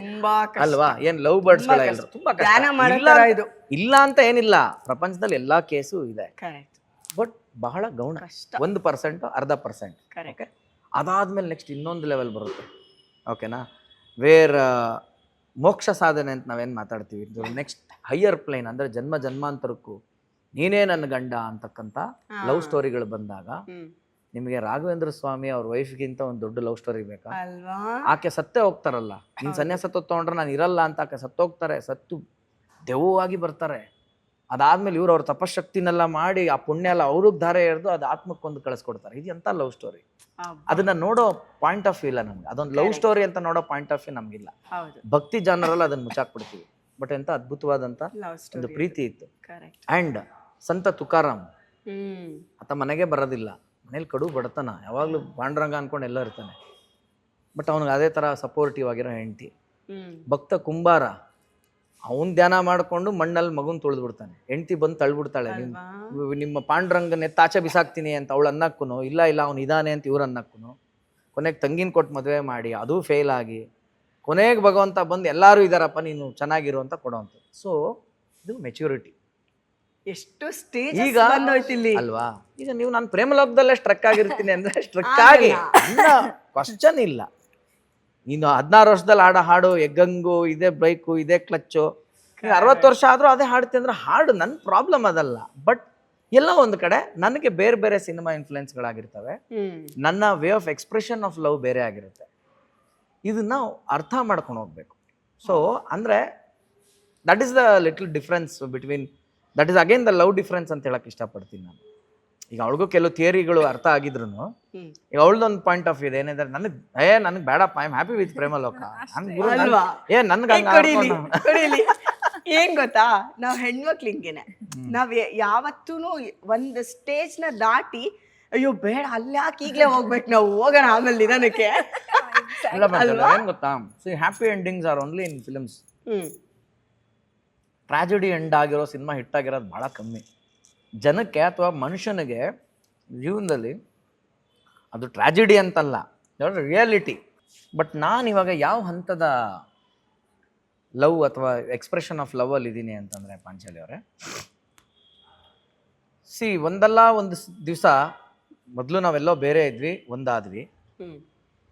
ಅಲ್ವಾ? ಏನ್ ಲವ್ ಬರ್ಡ್ಸ್ ಗಳ ಎಲ್ಲರೂ ತುಂಬಾ ಕಷ್ಟ. ಇಲ್ಲ ಅಂತ ಏನಿಲ್ಲ, ಪ್ರಪಂಚದಲ್ಲಿ ಎಲ್ಲಾ ಕೇಸು ಇದೆ, ಬಟ್ ಬಹಳ ಗೌಣ. 1%, 0.5%. ಅದಾದ್ಮೇಲೆ ನೆಕ್ಸ್ಟ್ ಇನ್ನೊಂದು ಲೆವೆಲ್ ಬರುತ್ತೆ, ಓಕೆನಾ? ವೇರ್ ಮೋಕ್ಷ ಸಾಧನೆ ಅಂತ ನಾವೇನು ಮಾತಾಡ್ತೀವಿ, ನೆಕ್ಸ್ಟ್ ಹೈಯರ್ ಪ್ಲೇನ್ ಅಂದರೆ ಜನ್ಮ ಜನ್ಮಾಂತರಕ್ಕೂ ನೀನೇ ನನ್ನ ಗಂಡ ಅಂತಕ್ಕಂಥ ಲವ್ ಸ್ಟೋರಿಗಳು ಬಂದಾಗ ನಿಮಗೆ ರಾಘವೇಂದ್ರ ಸ್ವಾಮಿ ಅವ್ರ ವೈಫ್ಗಿಂತ ಒಂದು ದೊಡ್ಡ ಲವ್ ಸ್ಟೋರಿ ಬೇಕಾ? ಆಕೆ ಸತ್ತೇ ಹೋಗ್ತಾರಲ್ಲ, ನೀನು ಸನ್ಯಾಸ ತೊಗೊಂಡ್ರೆ ನಾನು ಇರಲ್ಲ ಅಂತ ಆಕೆ ಸತ್ತೋಗ್ತಾರೆ, ಸತ್ತು ದೆವ್ವವಾಗಿ ಬರ್ತಾರೆ. ಅದಾದ್ಮೇಲೆ ಇವ್ರು ಅವ್ರ ತಪಶಕ್ತಿನೆಲ್ಲ ಮಾಡಿ ಆ ಪುಣ್ಯ ಎಲ್ಲ ಅವ್ರಿಗೆ ಧಾರೆ ಎರೆದು ಅದು ಆತ್ಮಕ್ಕೊಂದು ಕಳಿಸ್ಕೊಡ್ತಾರೆ. ಇದು ಎಂತ ಲವ್ ಸ್ಟೋರಿ? ಅದನ್ನ ನೋಡೋ ಪಾಯಿಂಟ್ ಆಫ್ ವ್ಯೂ ಇಲ್ಲ ನಮ್ಗೆ. ಅದೊಂದು ಲವ್ ಸ್ಟೋರಿ ಅಂತ ನೋಡೋ ಪಾಯಿಂಟ್ ಆಫ್ ವ್ಯೂ ನಮ್ಗಿಲ್ಲ. ಭಕ್ತಿ ಜಾನರಲ್ಲ ಅದನ್ನ ಮುಚ್ಚಾಕ್ಬಿಡ್ತೀವಿ. ಬಟ್ ಎಂತ ಅದ್ಭುತವಾದಂತ ಒಂದು ಪ್ರೀತಿ ಇತ್ತು. ಅಂಡ್ ಸಂತ ತುಕಾರಾಮ್ ಆತ ಮನೆಗೆ ಬರೋದಿಲ್ಲ, ಮನೇಲಿ ಕಡು ಬಡತನ, ಯಾವಾಗ್ಲೂ ಪಾಂಡುರಂಗ ಅನ್ಕೊಂಡು ಎಲ್ಲ ಇರ್ತಾನೆ. ಬಟ್ ಅವನಿಗೆ ಅದೇ ತರ ಸಪೋರ್ಟಿವ್ ಆಗಿರೋ ಹೆಂಡತಿ. ಭಕ್ತ ಕುಂಬಾರ, ಅವನ್ ಧ್ಯಾನ ಮಾಡ್ಕೊಂಡು ಮಣ್ಣಲ್ಲಿ ಮಗುನ್ ತುಳಿದು ಬಿಡ್ತಾನೆ. ಹೆಂಡತಿ ಬಂದು ತಳ್ಬಿಡ್ತಾಳೆ, ನಿಮ್ಮ ಪಾಂಡುರಂಗನ ಎತ್ತಾಚೆ ಬಿಸಾಕ್ತೀನಿ ಅಂತ ಅವಳು ಅನ್ನಕ್ಕೂ, ಇಲ್ಲ ಅವ್ನು ಇದಾನೆ ಅಂತ ಇವ್ರು ಅನ್ನಕ್ಕೂ. ಕೊನೆಗೆ ತಂಗಿನ ಕೊಟ್ಟು ಮದುವೆ ಮಾಡಿ ಅದು ಫೇಲ್ ಆಗಿ ಕೊನೆಗೆ ಭಗವಂತ ಬಂದು ಎಲ್ಲರೂ ಇದಾರಪ್ಪ ನೀನು ಚೆನ್ನಾಗಿರು ಅಂತ ಕೊಡೋವಂಥ. ಸೊ ಇದು ಮೆಚ್ಯೂರಿಟಿ. ಎಷ್ಟು ಸ್ಟೇಜ್ ಈಗ ಅಲ್ವಾ? ಈಗ ನೀವು ನಾನು ಪ್ರೇಮ ಲೋಕದಲ್ಲೇ ಸ್ಟ್ರಕ್ ಆಗಿರ್ತೀನಿ ಅಂದ್ರೆ ಸ್ಟ್ರಕ್ ಆಗಿ ಕ್ವಶನ್ ಇಲ್ಲ. ಇನ್ನು 16 ವರ್ಷದಲ್ಲಿ ಆಡೋ ಹಾಡು ಎಗ್ಗಂಗು, ಇದೇ ಬ್ರೈಕು, ಇದೇ ಕ್ಲಚ್ಚು, 60 ವರ್ಷ ಆದರೂ ಅದೇ ಹಾಡ್ತಿ ಅಂದ್ರೆ ಹಾಡು, ನನ್ನ ಪ್ರಾಬ್ಲಮ್ ಅದಲ್ಲ. ಬಟ್ ಎಲ್ಲ ಒಂದು ಕಡೆ ನನಗೆ ಬೇರೆ ಬೇರೆ ಸಿನಿಮಾ ಇನ್ಫ್ಲುಯೆನ್ಸ್ಗಳಾಗಿರ್ತವೆ, ನನ್ನ way of expression of love ಬೇರೆ ಆಗಿರುತ್ತೆ. ಇದನ್ನ ಅರ್ಥ ಮಾಡ್ಕೊಂಡು ಹೋಗ್ಬೇಕು. ಸೊ ಅಂದರೆ that is the little difference between, that is again the love difference ಅಂತ ಹೇಳಕ್ ಇಷ್ಟಪಡ್ತೀನಿ ನಾನು. ಈಗ ಅವಳಿಗೂ ಕೆಲವು ಥಿಯರಿಗಳು ಅರ್ಥ ಆಗಿದ್ರು, ಈಗ ಅವಳದೊಂದು ಪಾಯಿಂಟ್ ಆಫ್ ವ್ಯೂ ಏನಿದ್ರೆ, ನನಗೆ ಬೇಡಪ್ಪ, I am happy with Premaloka, ನನ್ಗೆ ಏನ್ ಗೊತ್ತಾ, ನಾವ್ ಹೆಣ್ಮಕ್ಳು ಹಿಂಗೇನೆ, ನಾವ್ ಯಾವತ್ತೂ ಒಂದು ಸ್ಟೇಜ್ ನ ದಾಟಿ ಅಯ್ಯೋ ಬೇಡ ಅಲ್ಲಿ ಯಾಕೆ ಈಗಲೇ ಹೋಗ್ಬೇಕು, ನಾವು ಹೋಗೋಣ ಆಮೇಲೆ ನಿಧಾನಕ್ಕೆ. ಏನ್ ಗೊತ್ತಾ, happy endings are only in films. Tragedy end ಆಗಿರೋ ಸಿನಿಮಾ ಹಿಟ್ ಆಗಿರೋದು ಭಾಳ ಕಮ್ಮಿ. ಜನಕ್ಕೆ ಅಥವಾ ಮನುಷ್ಯನಿಗೆ ಜೀವನದಲ್ಲಿ ಅದು ಟ್ರಾಜಿಡಿ ಅಂತಲ್ಲ, ರಿಯಾಲಿಟಿ. ಬಟ್ ನಾನು ಇವಾಗ ಯಾವ ಹಂತದ ಲವ್ ಅಥವಾ ಎಕ್ಸ್ಪ್ರೆಷನ್ ಆಫ್ ಲವ್ ಅಲ್ಲಿ ಇದ್ದೀನಿ ಅಂತಂದರೆ ಪಾಂಚಾಲಿ ಅವರೇ, ಒಂದಲ್ಲ ಒಂದು ದಿವಸ ಮೊದಲು ನಾವೆಲ್ಲೋ ಬೇರೆ ಇದ್ವಿ, ಒಂದಾದ್ವಿ,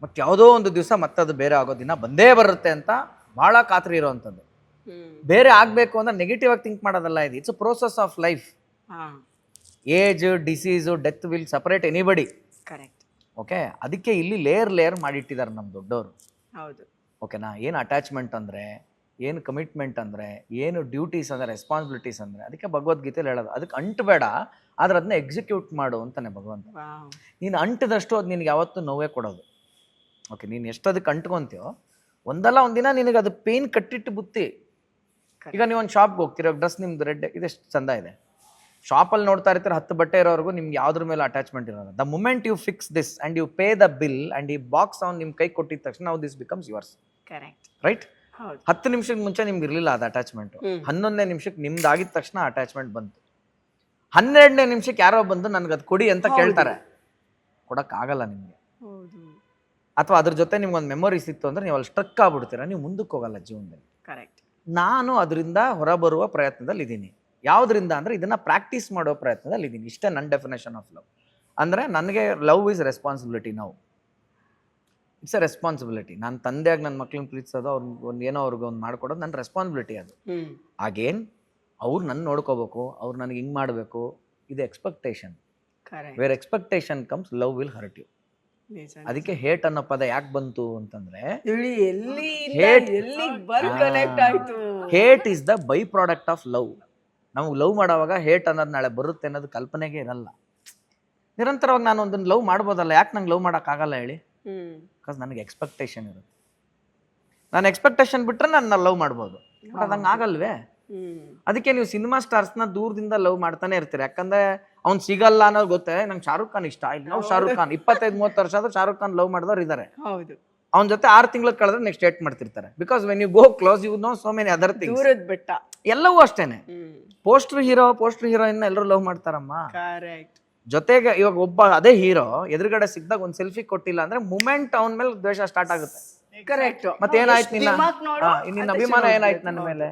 ಮತ್ತು ಯಾವುದೋ ಒಂದು ದಿವಸ ಮತ್ತದು ಬೇರೆ ಆಗೋ ದಿನ ಬಂದೇ ಬರುತ್ತೆ ಅಂತ ಭಾಳ ಖಾತ್ರಿ ಇರೋವಂಥದ್ದು. ಬೇರೆ ಆಗಬೇಕು ಅಂದ್ರೆ ನೆಗೆಟಿವ್ ಆಗಿ ಥಿಂಕ್ ಮಾಡೋದಲ್ಲ, ಇದು it's a process of life. Age, disease, death will separate anybody. Correct. Okay, ಅದಕ್ಕೆ ಇಲ್ಲಿ ಲೇಯರ್ ಮಾಡಿಟ್ಟಿದ್ದಾರೆ ನಮ್ಮ ದೊಡ್ಡವರು. ಹೌದು. ಓಕೆನಾ, ಏನು ಅಟ್ಯಾಚ್ಮೆಂಟ್ ಅಂದರೆ, ಏನು ಕಮಿಟ್ಮೆಂಟ್ ಅಂದರೆ, ಏನು ಡ್ಯೂಟೀಸ್ ಅಂದರೆ, ರೆಸ್ಪಾನ್ಸಿಬಿಲಿಟೀಸ್ ಅಂದರೆ, ಅದಕ್ಕೆ ಭಗವದ್ಗೀತೆಯಲ್ಲಿ ಹೇಳೋದು, ಅದಕ್ಕೆ ಅಂಟಬೇಡ, ಆದ್ರೆ ಅದನ್ನ ಎಕ್ಸಿಕ್ಯೂಟ್ ಮಾಡು ಅಂತಾನೆ ಭಗವಂತ. ನೀನು ಅಂಟದಷ್ಟು ಅದು ನಿನಗೆ ಯಾವತ್ತೂ ನೋವೇ ಕೊಡೋದು. ಓಕೆ, ನೀನು ಎಷ್ಟು ಅದಕ್ಕೆ ಅಂಟ್ಕೊಂತೀಯೋ ಒಂದಲ್ಲ ಒಂದಿನ ನಿನಗೆ ಅದು ಪೇನ್ ಕಟ್ಟಿಟ್ಟು ಬುತ್ತಿ. ಈಗ ನೀವು ಒಂದು ಶಾಪ್ಗೆ ಹೋಗ್ತೀರ, ಡ್ರೆಸ್ ನಿಮ್ದು ರೆಡ್ ಇದೆಷ್ಟು ಚಂದ ಇದೆ, ಶಾಪಲ್ಲಿ ನೋಡ್ತಾ ಇರ್ತೀರ 10 ಬಟ್ಟೆ ಇರೋವರೆಗೂ ನಿಮ್ಗೆ ಯಾವ್ದ್ರ ಮೇಲೆ ಅಟ್ಯಾಚ್ಮೆಂಟ್ ಇರೋದು. The moment you fix this and you pay the bill and ಈ ಬಾಕ್ಸ್ ಅವ್ನು ನಿಮ್ಮ ಕೈ ಕೊಟ್ಟಿದ ತಕ್ಷಣ ನಾವು this becomes yours. Correct. Right. 10 ನಿಮಿಷಕ್ಕೆ ಮುಂಚೆ ನಿಮ್ಗೆ ಇರಲಿಲ್ಲ ಅದು ಅಟ್ಯಾಚ್ಮೆಂಟ್, 11ನೇ ನಿಮಿಷಕ್ಕೆ ನಿಮ್ದು ಆಗಿದ ತಕ್ಷಣ ಅಟ್ಯಾಚ್ಮೆಂಟ್ ಬಂತು. 12ನೇ ನಿಮಿಷಕ್ಕೆ ಯಾರೋ ಬಂದು ನನಗೆ ಅದು ಕೊಡಿ ಅಂತ ಕೇಳ್ತಾರೆ, ಕೊಡೋಕ್ಕಾಗಲ್ಲ ನಿಮಗೆ. ಅಥವಾ ಅದ್ರ ಜೊತೆ ನಿಮ್ಗೊಂದು ಮೆಮೊರೀಸ್ ಇತ್ತು ಅಂದ್ರೆ ನೀವು ಅಲ್ಲಿ ಸ್ಟ್ರಕ್ ಆಗ್ಬಿಡ್ತೀರ, ನೀವು ಮುಂದಕ್ಕೆ ಹೋಗಲ್ಲ ಜೀವನದಲ್ಲಿ. ಕರೆಕ್ಟ್. ನಾನು ಅದರಿಂದ ಹೊರಬರುವ ಪ್ರಯತ್ನದಲ್ಲಿ ಇದ್ದೀನಿ. ಯಾವುದರಿಂದ ಅಂದರೆ ಇದನ್ನ ಪ್ರಾಕ್ಟೀಸ್ ಮಾಡೋ ಪ್ರಯತ್ನದಲ್ಲಿ ಇದ್ದೀನಿ. ಇಷ್ಟೇ ನನ್ನ ಡೆಫಿನೇಷನ್ ಆಫ್ ಲವ್. ಅಂದರೆ ನನಗೆ ಲವ್ ಈಸ್ ರೆಸ್ಪಾನ್ಸಿಬಿಲಿಟಿ. ನಾವು ಇಟ್ಸ್ ಎ ರೆಸ್ಪಾನ್ಸಿಬಿಲಿಟಿ. ನಾನು ತಂದೆಯಾಗಿ ನನ್ನ ಮಕ್ಳನ್ನ ಪ್ರೀತಿಸೋದು, ಒಂದು ಏನೋ ಅವ್ರಿಗೆ ಒಂದು ಮಾಡ್ಕೊಡೋದು ನನ್ನ ರೆಸ್ಪಾನ್ಸಿಬಿಲಿಟಿ. ಅದು ಆಗೇನ್ ಅವ್ರು ನನ್ನ ನೋಡ್ಕೋಬೇಕು, ಅವ್ರು ನನಗೆ ಹಿಂಗೆ ಮಾಡಬೇಕು, ಇದು expectation. Where expectation comes love will hurt you. ಅದಕ್ಕೆ ಹೇಟ್ ಅನ್ನೋ ಪದ ಯಾಕೆ ಬಂತು ಅಂತಂದ್ರೆ, hate is the by product of love. ನಾವು ಲವ್ ಮಾಡೋವಾಗ ಹೇಟ್ ಅನ್ನೋದು ನಾಳೆ ಬರುತ್ತೆ ಅನ್ನೋದು ಕಲ್ಪನೆಗೆ ಇರಲ್ಲ. ನಿರಂತರವಾಗಿ ನಾನು ಒಂದನ್ನು ಲವ್ ಮಾಡ್ಬೋದಲ್ಲ, ಯಾಕೆ ನಂಗೆ ಲವ್ ಮಾಡೋಕ್ಕಾಗಲ್ಲ ಹೇಳಿ? ಬಿಕಾಸ್ ನನಗೆ ಎಕ್ಸ್ಪೆಕ್ಟೇಷನ್ ಇರುತ್ತೆ. ನಾನು ಎಕ್ಸ್ಪೆಕ್ಟೇಷನ್ ಬಿಟ್ರೆ ನಾನು ಲವ್ ಮಾಡ್ಬೋದು, ಬಟ್ ಅದು ಹಂಗೆ ಆಗಲ್ವೇ? ಅದಕ್ಕೆ ನೀವು ಸಿನಿಮಾ ಸ್ಟಾರ್ಸ್ನ ದೂರದಿಂದ ಲವ್ ಮಾಡ್ತಾನೆ ಇರ್ತೀರಿ. ಯಾಕಂದ್ರೆ ಅವ್ನು ಸಿಗಲ್ಲ ಅನ್ನೋದು ಗೊತ್ತೇ. ನಂಗೆ ಶಾರುಖ್ ಖಾನ್ ಇಷ್ಟ, ಇಲ್ಲಿ ನಾವು ಶಾರುಖ್ ಖಾನ್ 25-30 ವರ್ಷ ಆದ್ರೂ ಶಾರುಖ್ ಖಾನ್ ಲವ್ ಮಾಡಿದವ್ರು ಇದ್ದಾರೆ. ಹೌದು. ಅವ್ನ ಜೊತೆ 6 ತಿಂಗಳು ಕಳೆದ್ರೆ ನೆಕ್ಸ್ಟ್ ಡೇಟ್ ಮಾಡ್ತಿರ್ತಾರೆ. Because when you go close you know so many other things. ದೂರದ ಬೆಟ್ಟ ಎಲ್ಲವೂ ಅಷ್ಟೇನೆ. ಪೋಸ್ಟರ್ ಹೀರೋಯಿನ್ ಎಲ್ಲರೂ ಲವ್ ಮಾಡ್ತಾರಮ್ಮ. ಜೊತೆಗೆ ಇವಾಗ ಒಬ್ಬ ಅದೇ ಹೀರೋ ಎದುರುಗಡೆ ಸಿಕ್ಕಿದಾಗ ಒಂದು ಸೆಲ್ಫಿ ಕೊಟ್ಟಿಲ್ಲ ಅಂದ್ರೆ ಮೂಮೆಂಟ್ ಅವನ ಮೇಲೆ ದ್ವೇಷ ಸ್ಟಾರ್ಟ್ ಆಗುತ್ತೆ. ಕರೆಕ್ಟ್. ಮತ್ತೇನಾಯ್ತು ನಿನ್ನ ಅಭಿಮಾನ ಏನಾಯ್ತು ನನ್ನ ಮೇಲೆ?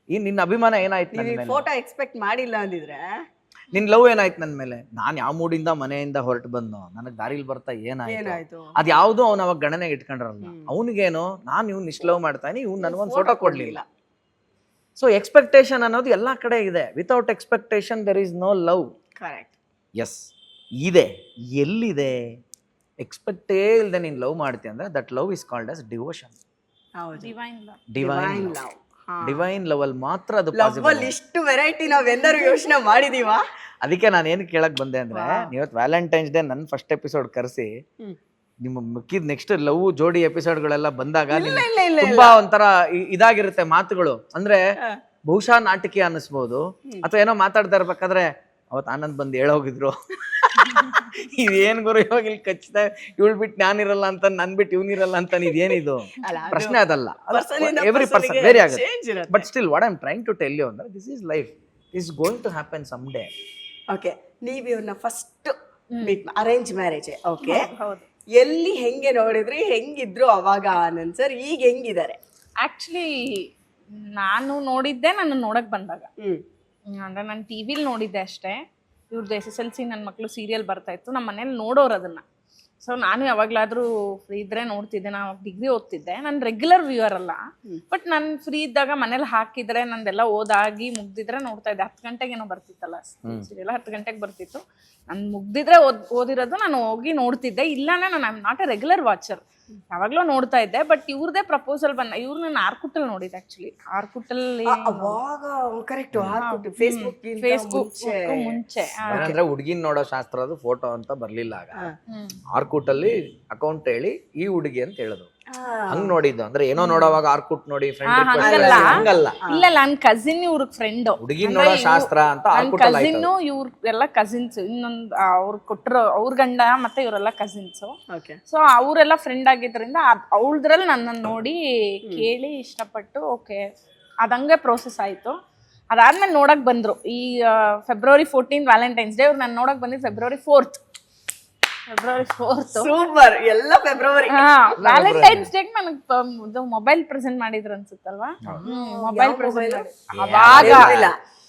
ನಿನ್ನ ಅಭಿಮಾನ ಏನಾಯ್ತು ನನ್ನ ಮೇಲೆ? ಫೋಟೋ ಎಕ್ಸ್ಪೆಕ್ಟ್ ಮಾಡಿಲ್ಲ ಅಂದಿದ್ರೆ ನಿನ್ ಲವ್ ಏನಾಯ್ತು ನನ್ನ ಮೇಲೆ? ನಾನ್ ಯಾವ ಮೂಡಿಂದ ಮನೆಯಿಂದ ಹೊರಟು ಬಂದು ನನಗ್ ದಾರಿಲಿ ಬರ್ತಾ ಏನಾಯ್ತು? ಅದ್ ಯಾವ್ದು ಅವ್ನ ಅವಾಗ ಗಣನೆಗೆ ಇಟ್ಕೊಂಡ್ರಲ್ಲ. ಅವನಿಗೇನು, ನಾನು ಇವ್ನ ಇಷ್ಟು ಲವ್ ಮಾಡ್ತಾನೆ, ಇವ್ನು ನನಗೊಂದು ಫೋಟೋ ಕೊಡ್ಲಿಲ್ಲ. ಸೊ ಎಕ್ಸ್ಪೆಕ್ಟೇಷನ್ ಅನ್ನೋದು ಎಲ್ಲಾ ಕಡೆ ಇದೆ. Without expectation there is no love. Correct. Yes ಇದೆ. ಎಲ್ಲಿದೆ? ಎಕ್ಸ್ಪೆಕ್ಟೇ ಇಲ್ಲದೆ ನೀನ್ ಲವ್ ಮಾಡ್ತೀಯ ಅಂದ್ರೆ that love is called as devotion. Divine love. Divine love ಅಲ್ಲಿ ಮಾತ್ರ ಅದು ಪಾಸಿಬಲ್. ಇಷ್ಟು ವೆರೈಟಿ ನಾವೆಲ್ಲರೂ ಯೋಚನೆ ಮಾಡಿದೀವ. ಅದಕ್ಕೆ ನಾನು ಏನು ಕೇಳಕ್ ಬಂದೆ ಅಂದ್ರೆ, ಇವತ್ತು ವ್ಯಾಲೆಂಟೈನ್ಸ್ ಡೇ ನನ್ನ ಫಸ್ಟ್ ಎಪಿಸೋಡ್ ಕರೆಸಿ ನಿಮ್ಮ ಮಿಕ್ಕಿದ ನೆಕ್ಸ್ಟ್ ಲವ್ ಜೋಡಿ ಎಪಿಸೋಡ್ಗಳೆಲ್ಲ ಬಂದಾಗ ತುಂಬಾ ಒಂಥರ ಇದಾಗಿರುತ್ತೆ ಮಾತುಗಳು. ಅಂದ್ರೆ ಬಹುಶಃ ನಾಟಕೀಯ ಅನ್ನಿಸ್ಬೋದು, ಅಥವಾ ಏನೋ ಮಾತಾಡ್ತಾ ಇರ್ಬೇಕಾದ್ರೆ ಅವತ್ತು ಆನಂದ್ ಬಂದು ಹೇಳೋಗಿದ್ರು ಇದೇನ್ ಗುರು ಇವಾಗ ಇಲ್ಲಿ ಖಚಿತ, ಇವಳು ಬಿಟ್ಟು ನಾನಿರಲ್ಲ ಅಂತ, ನನ್ ಬಿಟ್ಟು ಇವ್ನಿರಲ್ಲ ಅಂತ. ಇದೇನಿದು ಪ್ರಶ್ನೆ? ಅದಲ್ಲ. ಎವ್ರಿ ಪರ್ಸನ್ ವೇರಿ ಆಗುತ್ತೆ. But still what I am trying to tell you ಅಂದ್ರೆ, this is life, is going to happen some day. Okay, ನೀವು ಇವ್ರನ್ನ ಫಸ್ಟ್ ಅರೇಂಜ್ ಮ್ಯಾರೇಜ್. ಓಕೆ, ಎಲ್ಲಿ ಹೆಂಗೆ ನೋಡಿದ್ರಿ, ಹೆಂಗಿದ್ರು ಅವಾಗ ಆನಂದ್ ಸರ್, ಈಗ ಹೆಂಗಿದ್ದಾರೆ? ಆಕ್ಚುಲಿ ನಾನು ನೋಡಿದ್ದೆ ನನ್ನ ನೋಡಕ್ ಬಂದಾಗ, ಅಂದ್ರೆ ನಾನು ಟಿವಿಲಿ ನೋಡಿದ್ದೆ ಅಷ್ಟೇ. ಇವ್ರದ್ದು SSLC ನನ್ನ ಮಕ್ಕಳು ಸೀರಿಯಲ್ ಬರ್ತಾ ಇತ್ತು, ನಮ್ಮ ಮನೇಲಿ ನೋಡೋರು ಅದನ್ನ. ಸೊ ನಾನು ಯಾವಾಗ್ಲಾದ್ರೂ ಫ್ರೀ ಇದ್ರೆ ನೋಡ್ತಿದ್ದೆ. ನಾನು ಡಿಗ್ರಿ ಓದ್ತಿದ್ದೆ, ನಾನು ರೆಗ್ಯುಲರ್ ವ್ಯೂವರ್ ಅಲ್ಲ, ಬಟ್ ನಾನು ಫ್ರೀ ಇದ್ದಾಗ ಮನೇಲಿ ಹಾಕಿದ್ರೆ ನಂದೆಲ್ಲ ಓದಾಗಿ ಮುಗ್ದಿದ್ರೆ ನೋಡ್ತಾ ಇದ್ದೆ. 10 ಗಂಟೆಗೆ ಏನೋ ಬರ್ತಿತ್ತಲ್ಲ ಸೀರಿಯಲ್, 10 ಗಂಟೆಗೆ ಬರ್ತಿತ್ತು. ನಾನು ಮುಗ್ದಿದ್ರೆ ಓದಿರೋದು ನಾನು ಹೋಗಿ ನೋಡ್ತಿದ್ದೆ. ಇಲ್ಲಾಂದ್ರೆ ನಾನು I am not a regular watcher, ಯಾವಾಗ್ಲೂ ನೋಡ್ತಾ ಇದ್ದೆ. ಬಟ್ ಇವ್ರದೇ ಪ್ರಪೋಸಲ್ ಇವ್ರು ನಾನು ಆರ್ಕುಟಲ್ ನೋಡಿದ್ದೆ. ಆಕ್ಚುಲಿ ಆರ್ಕುಟಲ್ಲಿ ಅವಾಗ ಕರೆಕ್ಟ್ ಫೇಸ್ಬುಕ್ ಮುಂಚೆ ಏನಂದ್ರೆ ಹುಡುಗಿನ್ ನೋಡೋ ಶಾಸ್ತ್ರ ಅದು ಫೋಟೋ ಅಂತ ಬರ್ಲಿಲ್ಲ ಆಗ. ಆರ್ಕೂಟ್ ಅಲ್ಲಿ ಅಕೌಂಟ್ ಹೇಳಿ ಈ ಹುಡುಗಿ ಅಂತ ಹೇಳಿದ್ರು. ಹಂಗ್ ನೋಡಿದ್ದು ಅಂದ್ರೆ ಏನೋ ನೋಡೋವಾಗ ಆರ್ಕೂಟ್ ನೋಡಿ ಫ್ರೆಂಡ್ ಹಂಗಲ್ಲ. ಇಲ್ಲ ನನ್ ಕಸಿನ್ ಇವ್ರ ಫ್ರೆಂಡ್, ಹುಡುಗಿನ್ ನೋಡೋ ಶಾಸ್ತ್ರ ಅಂತ ಆರ್ಕೂಟ್ ಅಲ್ಲಿ ಕಸಿನ್ ಇವ್ರ ಎಲ್ಲ ಕಸಿನ್ಸ್. ಇನ್ನೊಂದು ಅವ್ರು ಕೊಟ್ಟರು ಅವ್ರ ಗಂಡ ಮತ್ತೆ ಇವರೆಲ್ಲ ಕಸಿನ್ಸ್. ಸೊ ಅವರೆಲ್ಲ ಫ್ರೆಂಡ್ ಆಗಿದ್ರಿಂದ ಅವಳದ್ರಲ್ಲಿ ನನ್ನನ್ನು ನೋಡಿ ಕೇಳಿ ಇಷ್ಟಪಟ್ಟು ಓಕೆ ಅದಂಗೆ ಪ್ರೋಸೆಸ್ ಆಯ್ತು. ಅದಾದ್ಮೇಲೆ ನೋಡಕ್ ಬಂದ್ರು ಈ ಫೆಬ್ರವರಿ 14 ವ್ಯಾಲೆಂಟೈನ್ಸ್ ಡೇ. ಅವ್ರು ನಾನು ನೋಡಕ್ ಬಂದಿದ್ದು ಫೆಬ್ರವರಿ 4th. ಸೂಪರ್, ಎಲ್ಲ ಫೆಬ್ರವರಿ. ವ್ಯಾಲೆಂಟೈನ್ಸ್ ಡೇ ನನಗೆ ಮೊಬೈಲ್ ಪ್ರೆಸೆಂಟ್ ಮಾಡಿದ್ರು ಅನ್ಸುತ್ತಲ್ವಾ? ಮೊಬೈಲ್ ಪ್ರೆಸೆಂಟ್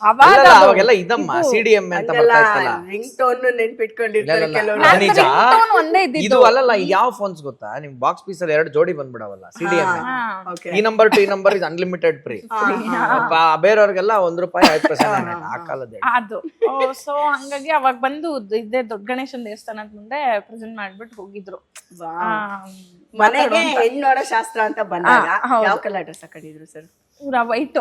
ಅವಾಗೆಲ್ಲ ಇದಮ್ಮ ಸಿಡಿಎಂ ಅಂತ ಬರ್ತಾ ಇತ್ತಲ್ಲ, ರಿಂಗ್ ಟೋನ್ ನೆನ್ಪಿಟ್ಕೊಂಡಿರ್ತಾರೆ ಕೆಲವರು. ಒಂದೇ ಇದು ಅಲ್ಲಲ್ಲ, ಯಾವ ಫೋನ್ಸ್ ಗೊತ್ತಾ, ನಿಮ್ ಬಾಕ್ಸ್ ಪೀಸ್ ಅಲ್ಲಿ 2 ಜೋಡಿ ಬಂದ್ಬಿಡವಲ್ಲ ಸಿಡಿಎಂ. ಈ ನಂಬರ್ ಟು ಈ ನಂಬರ್ ಇಸ್ ಅನ್ಲಿಮಿಟೆಡ್ ಫ್ರೀ. ಬೇರೆಯವ್ರಿಗೆಲ್ಲ ₹1 5% ಆ ಕಾಲದ ಅದು. ಸೊ ಹಂಗಾಗಿ ಅವಾಗ ಬಂದು ಇದೇ ದೊಡ್ಡ ಗಣೇಶನ್ ದೇವಸ್ಥಾನದ ಮುಂದೆ ಪ್ರೆಸೆಂಟ್ ಮಾಡ್ಬಿಟ್ಟು ಹೋಗಿದ್ರು. ಮನೆಗೆ ಹೆಣ್ಣು ನೋಡೋ ಶಾಸ್ತ್ರ ಅಂತ ಬಂದಾಗ ಯಾವ ಕಲರ್ ಡ್ರೆಸ್ ಹಾಕೊಂಡಿದ್ರು ಸರ್? ವೈಟ್.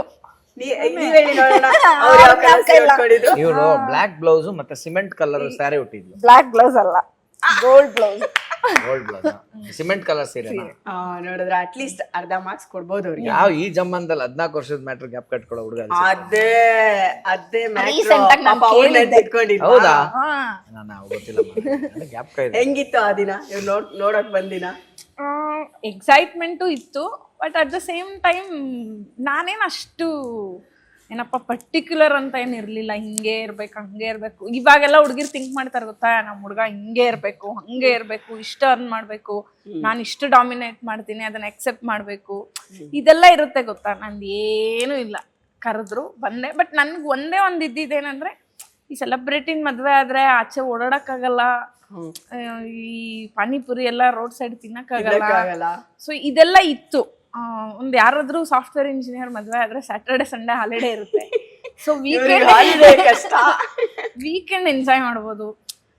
ಇವ್ರು ಬ್ಲಾಕ್ ಬ್ಲೌಸ್ ಮತ್ತೆ ಸಿಮೆಂಟ್ ಕಲರ್ ಸ್ಯಾರಿ ಹುಟ್ಟಿದ್ಲು. ಬ್ಲಾಕ್ ಬ್ಲೌಸ್ ಅಲ್ಲ, gold blouse. Gold blouse cement colour ಸೀರೆ ನೋಡಿದ್ರೆ ಅಟ್ಲೀಸ್ಟ್ ಅರ್ಧ ಮಾರ್ಕ್ಸ್ ಕೊಡ್ಬೋದು ಅವ್ರಿಗೆ. ಯಾವ ಈ ಜಮ್ಮಂದಲ್ಲಿ 14 ವರ್ಷದ ಮ್ಯಾಟ್ರ್ ಗ್ಯಾಪ್ ಕಟ್ಕೊಳ್ಳೋ ಹುಡುಗ ಅದೇ ಹೌದಾ? ನಾನು ಗೊತ್ತಿಲ್ಲ, ಗ್ಯಾಪ್ ಇದೆ. ಹೆಂಗಿತ್ತು ಆ ದಿನ ನೋಡಕ್ ಬಂದಿನ? ಎಕ್ಸೈಟ್ಮೆಂಟು ಇತ್ತು, but at the same time ನಾನೇನು ಅಷ್ಟು ಏನಪ್ಪ ಪರ್ಟಿಕ್ಯುಲರ್ ಅಂತ ಏನು ಇರಲಿಲ್ಲ. ಹಿಂಗೆ ಇರಬೇಕು ಹಂಗೆ ಇರಬೇಕು. ಇವಾಗೆಲ್ಲ ಹುಡುಗಿರು ಥಿಂಕ್ ಮಾಡ್ತಾರೆ ಗೊತ್ತಾ, ನಮ್ಮ ಹುಡುಗ ಹಿಂಗೆ ಇರಬೇಕು ಹಂಗೆ ಇರಬೇಕು, ಇಷ್ಟು ಅರ್ನ್ ಮಾಡಬೇಕು, ನಾನು ಇಷ್ಟು ಡಾಮಿನೇಟ್ ಮಾಡ್ತೀನಿ, ಅದನ್ನ ಎಕ್ಸೆಪ್ಟ್ ಮಾಡಬೇಕು, ಇದೆಲ್ಲ ಇರುತ್ತೆ ಗೊತ್ತಾ. ನಂದು ಏನೂ ಇಲ್ಲ, ಕರೆದ್ರು ಬಂದೆ. ಬಟ್ ನನಗೆ ಒಂದೇ ಒಂದು ಇದ್ದಿದ್ದೇನೆಂದರೆ, ಈ ಸೆಲೆಬ್ರಿಟಿನ ಮದುವೆ ಆದರೆ ಆಚೆ ಓಡಾಡೋಕ್ಕಾಗಲ್ಲ, ಈ ಪಾನಿಪುರಿ ಎಲ್ಲ ರೋಡ್ ಸೈಡ್ ತಿನ್ನಕ್ಕಾಗಲ್ಲ. ಸೊ ಇದೆಲ್ಲ ಇತ್ತು. ಒಂದು ಯಾರಾದ್ರೂ ಸಾಫ್ಟ್ವೇರ್ ಇಂಜಿನಿಯರ್ ಮದುವೆ ಆದ್ರೆ ಸ್ಯಾಟರ್ಡೆ ಸಂಡೇ ಹಾಲಿಡೇ ಇರುತ್ತೆ. ಸೊ ವೀಕೆಂಡ್ ಎಂಜಾಯ್ ಮಾಡ್ಬೋದು.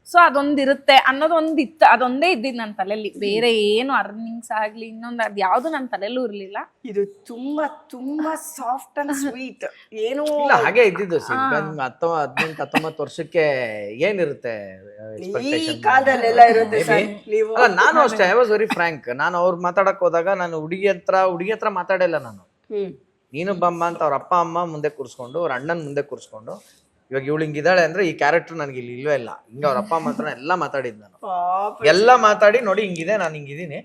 ಸೊ ಅದೊಂದಿರುತ್ತೆ ಅನ್ನೋದು ಒಂದಿತ್ತು, ಅದೊಂದೇ ಇದ್ದಿದ್ದು ನನ್ನ ತಲೆಯಲ್ಲಿ. ಬೇರೆ ಏನು ಅರ್ನಿಂಗ್ಸ್ ಆಗ್ಲಿ ಇನ್ನೊಂದು ಅದು ಯಾವ್ದು ನನ್ನ ತಲೆಯಲ್ಲೂ ಇರ್ಲಿಲ್ಲ. ಇದು ತುಂಬಾ ತುಂಬಾ ಸಾಫ್ಟ್ ಅಂಡ್ ಸ್ವೀಟ್. ಏನು ಹಾಗೆ ಇದ್ದಿದ್ದು. 18-19 ವರ್ಷಕ್ಕೆ ಏನಿರುತ್ತೆ ಈ ಕಾಲದಲ್ಲೆಲ್ಲ ಇರುತ್ತೆ ಸರ್. ನೀವು ನಾನು ಅಷ್ಟೇ, ಐ ವಾಸ್ ವೆರಿ ಫ್ರಾಂಕ್. ನಾನು ಅವ್ರು ಮಾತಾಡಕ್ ಹೋದಾಗ ನಾನು ಹುಡುಗಿ ಹತ್ರ ಮಾತಾಡಿಲ್ಲ. ನಾನು ನೀನು ಬಮ್ಮ ಅಂತ ಅವ್ರ ಅಪ್ಪ ಅಮ್ಮ ಮುಂದೆ ಕೂರಿಸ್ಕೊಂಡು, ಅವ್ರ ಅಣ್ಣನ ಮುಂದೆ ಕೂರಿಸ್ಕೊಂಡು, ಇವಾಗ ಇವಳು ಹಿಂಗಿದ್ದಾಳೆ ಅಂದ್ರೆ ಈ ಕ್ಯಾರೆಕ್ಟರ್ ನನಗೆ ಇಲ್ಲಿ ಇಲ್ವೇ ಇಲ್ಲ, ಹಿಂಗ ಅವ್ರ ಅಪ್ಪ ಮಾತ್ರ ಎಲ್ಲ ಮಾತಾಡಿದ್ ನಾನು. ಎಲ್ಲ ಮಾತಾಡಿ ನೋಡಿ ಹಿಂಗಿದೆ, ನಾನು ಹಿಂಗಿದ್ದೀನಿ,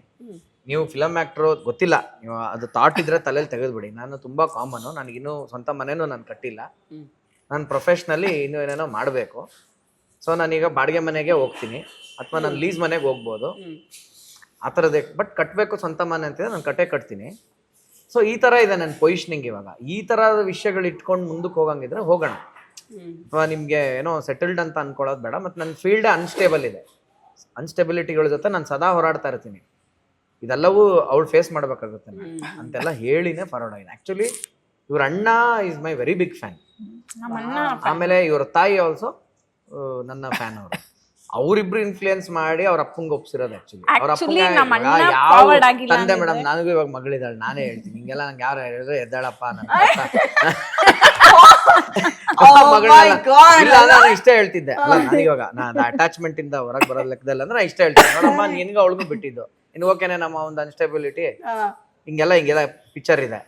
ನೀವು ಫಿಲಮ್ ಆಕ್ಟರ್ ಗೊತ್ತಿಲ್ಲ, ನೀವು ಅದು ಥಾಟ್ ಇದ್ರೆ ತಲೆಯಲ್ಲಿ ತೆಗೆದ್ಬಿಡಿ. ನಾನು ತುಂಬಾ ಕಾಮನ್, ನನಗಿನ್ನೂ ಸ್ವಂತ ಮನೇನೂ ನಾನು ಕಟ್ಟಿಲ್ಲ, ನಾನು ಪ್ರೊಫೆಷ್ನಲಿ ಇನ್ನೂ ಏನೇನೋ ಮಾಡಬೇಕು. ಸೊ ನಾನೀಗ ಬಾಡಿಗೆ ಮನೆಗೆ ಹೋಗ್ತೀನಿ ಅಥವಾ ನಾನು ಲೀಸ್ ಮನೆಗೆ ಹೋಗ್ಬೋದು, ಆ ಥರದೇ. ಬಟ್ ಕಟ್ಟಬೇಕು ಸ್ವಂತ ಮನೆ ಅಂತಿದ್ರೆ ನಾನು ಕಟ್ತೀನಿ. ಸೊ ಈ ಥರ ಇದೆ ನನ್ನ ಪೊಸಿಷನಿಂಗ್. ಇವಾಗ ಈ ಥರದ ವಿಷಯಗಳು ಇಟ್ಕೊಂಡು ಮುಂದಕ್ಕೆ ಹೋಗಂಗಿದ್ರೆ ಹೋಗೋಣ. ಅಥವಾ ನಿಮಗೆ ಏನೋ ಸೆಟಲ್ಡ್ ಅಂತ ಅನ್ಕೊಳ್ಳೋದು ಬೇಡ. ಮತ್ತು ನನ್ನ ಫೀಲ್ಡ್ ಅನ್ಸ್ಟೇಬಲ್ ಇದೆ, ಅನ್ಸ್ಟೆಬಿಲಿಟಿಗಳ ಜೊತೆ ನಾನು ಸದಾ ಹೋರಾಡ್ತಾ ಇರ್ತೀನಿ. ಇದೆಲ್ಲವೂ ಅವಳು ಫೇಸ್ ಮಾಡಬೇಕಾಗುತ್ತೆ ಅಂತೆಲ್ಲ ಹೇಳಿನೇ ಫಾರ್ವರ್ಡ್ ಆಗಿದೆ. ಆ್ಯಕ್ಚುಲಿ ಇವ್ರ ಅಣ್ಣ is my very big fan. ಆಮೇಲೆ ಇವ್ರ ತಾಯಿ ಆಲ್ಸೋ ನನ್ನ ಫ್ಯಾನ್. ಅವರು ಅವರಿಬ್ರು ಇನ್ಫ್ಲೂಯೆನ್ಸ್ ಮಾಡಿ ಅವ್ರ ಅಪ್ಪಂಗೆ ಒಪ್ಸಿರೋದು. ಆಕ್ಚುಲಿ ಅವ್ರ ಅಪ್ಪಂಗೆ ಯಾವ ತಂದೆ ಮೇಡಮ್, ನನಗೂ ಇವಾಗ ಮಗಳಿದ್ದಾಳೆ, ನಾನೇ ಹೇಳ್ತೀನಿ ಹಿಂಗೆಲ್ಲ ನಂಗೆ ಯಾರು ಹೇಳಿದ್ರೆ ಎದ್ದಾಳಪ್ಪ ನನ್ನ ನಾನು ಇಷ್ಟ ಹೇಳ್ತಿದ್ದೆ. ಇವಾಗ ನಾನು ಅಟ್ಯಾಚ್ಮೆಂಟ್ ಇಂದ ಹೊರಗೆ ಬರೋದ್ ಲೆಕ್ಕದಲ್ಲಿ ಅಂದ್ರೆ ಇಷ್ಟ ಹೇಳ್ತೀನಿ, ನೋಡಮ್ಮ ನಿನ್ಗ ಅವಳಿಗೂ ಬಿಟ್ಟಿದ್ದು, ಇನ್ನು ಓಕೆನೆ ನಮ್ಮ ಒಂದು ಅನ್ಸ್ಟೆಬಿಲಿಟಿ ಹಿಂಗೆಲ್ಲ ಪಿಕ್ಚರ್ ಇದೆ,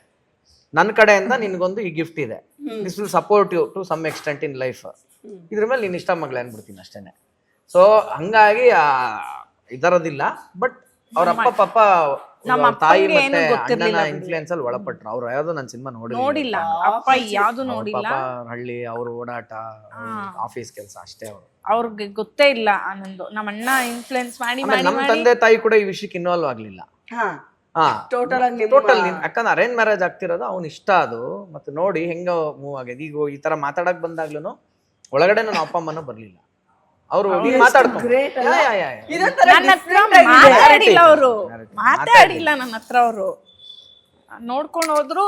ನನ್ನ ಕಡೆಯಿಂದ ನಿನ್ಗೊಂದು ಈ ಗಿಫ್ಟ್ ಇದೆ, this will support you to some extent in life, ಇದ್ರ ಮೇಲೆ ನೀನ್ ಇಷ್ಟ ಮಗಳ ಅನ್ಬಿಡ್ತೀನಿ ಅಷ್ಟೇನೆ. ಸೊ ಹಂಗಾಗಿ ಇದರದಿಲ್ಲ. ಬಟ್ ಅವ್ರ ಅಪ್ಪ ಪಾಪ ತಾಯಿ ಮತ್ತೆ ಅಣ್ಣನ ಇನ್ಫ್ಲೂಯೆನ್ಸ್ ಅಲ್ಲಿ ಒಳಪಟ್ರು. ಅವ್ರು ಯಾವ್ದು ನನ್ನ ಸಿನಿಮಾ ನೋಡಿಲ್ಲ, ಅಪ್ಪ ಯಾವ್ದು ನೋಡಿಲ್ಲ. ಹಳ್ಳಿ ಅವ್ರ ಓಡಾಟ, ಆಫೀಸ್ ಕೆಲಸ ಅಷ್ಟೇ. ಅವ್ರಿಗೆ ಗೊತ್ತೇ ಇಲ್ಲ ಆನಂದ್. ನಮ್ಮ ಅಣ್ಣ ಇನ್ಫ್ಲೂಯೆನ್ಸ್ ಮಾಡಿ ನಮ್ಮ ತಂದೆ ತಾಯಿ ಕೂಡ ಈ ವಿಷಯಕ್ಕೆ ಇನ್ವಾಲ್ವ್ ಆಗ್ಲಿಲ್ಲ. ಟೋಟಲ್ ಯಾಕಂದ್ರೆ ಅರೇಂಜ್ ಮ್ಯಾರೇಜ್ ಆಗ್ತಿರೋದು ಅವ್ನ ಇಷ್ಟ ಅದು. ಮತ್ತೆ ನೋಡಿ ಹೆಂಗ ಮೂವ್ ಆಗಿದೆ. ಈಗ ಈ ತರ ಮಾತಾಡಕ್ ಬಂದಾಗ್ಲೂ ಒಳಗಡೆ ನನ್ನ ಅಪ್ಪ ಅಮ್ಮನೂ ಬರ್ಲಿಲ್ಲ. ಅವರು ಮಾತಾಡ್ಕೊಂಡು ಗ್ರೇಟ್ ಅಲ್ಲ ಇದೊಂಥರ ನನ್ನ ಹತ್ರ different ಆಗಿದೆ. ಮಾತಾಡಿಲ್ಲ ಅವರು ಮಾತಾಡಿಲ್ಲ ನನ್ನ ಹತ್ರ ಅವರು ನೋಡ್ಕೊಂಡು ಹೋದ್ರು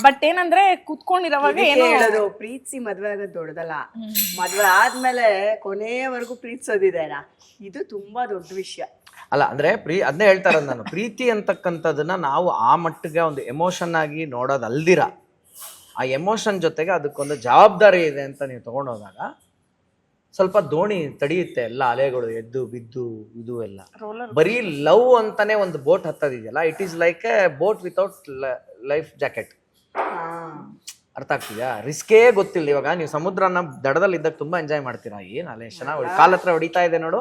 ಬಟ್ ಏನಂದ್ರೆ ಕೂತ್ಕೊಂಡಿರೋವಾಗ ಇದಕ್ಕೆ ಏನೋ ಹೇಳೋದು ಪ್ರೀತಿಸಿ ಮದ್ವೆ ಆಗೋದು ದೊಡ್ಡದಲ್ಲ, ಮದ್ವೆ ಆದ್ಮೇಲೆ ಕೊನೆಯವರೆಗೂ ಪ್ರೀತಿಸೋದಿದೆನಾ ಇದು ತುಂಬಾ ದೊಡ್ಡ ವಿಷಯ. ಅಲ್ಲ ಅಂದ್ರೆ ಅದನ್ನೇ ಹೇಳ್ತಾ ಇರೋದು ನಾನು, ಪ್ರೀತಿ ಅಂತಕ್ಕಂಥದ್ದನ್ನ ನಾವು ಆ ಮಟ್ಟಿಗೆ ಒಂದು ಎಮೋಷನ್ ಆಗಿ ನೋಡೋದು ಅಲ್ದಿರ, ಆ ಎಮೋಷನ್ ಜೊತೆಗೆ ಅದಕ್ಕೊಂದು ಜವಾಬ್ದಾರಿ ಇದೆ ಅಂತ ನೀವು ತಗೊಂಡೋದಾಗ ಸ್ವಲ್ಪ ದೋಣಿ ತಡೆಯುತ್ತೆ, ಎಲ್ಲ ಅಲೆಗಳು ಎದ್ದು ಬಿದ್ದು ಇದು ಎಲ್ಲ. ಬರೀ ಲವ್ ಅಂತಾನೆ ಒಂದು ಬೋಟ್ ಹತ್ತದಿದೆಯಲ್ಲ, it is like a boat without life jacket. ಅರ್ಥ ಆಗ್ತಿದ್ಯಾ? ರಿಸ್ಕೇ ಗೊತ್ತಿಲ್ಲ. ಇವಾಗ ನೀವು ಸಮುದ್ರನ ದಡದಲ್ಲಿ ಇದ್ದಾಗ ತುಂಬಾ ಎಂಜಾಯ್ ಮಾಡ್ತೀರಾ, ಏನ್ ಅಲ್ಲೇ ಚೆನ್ನಾಗಿ ಕಾಲ ಹತ್ರ ಹೊಡಿತಾ ಇದೆ ನೋಡು,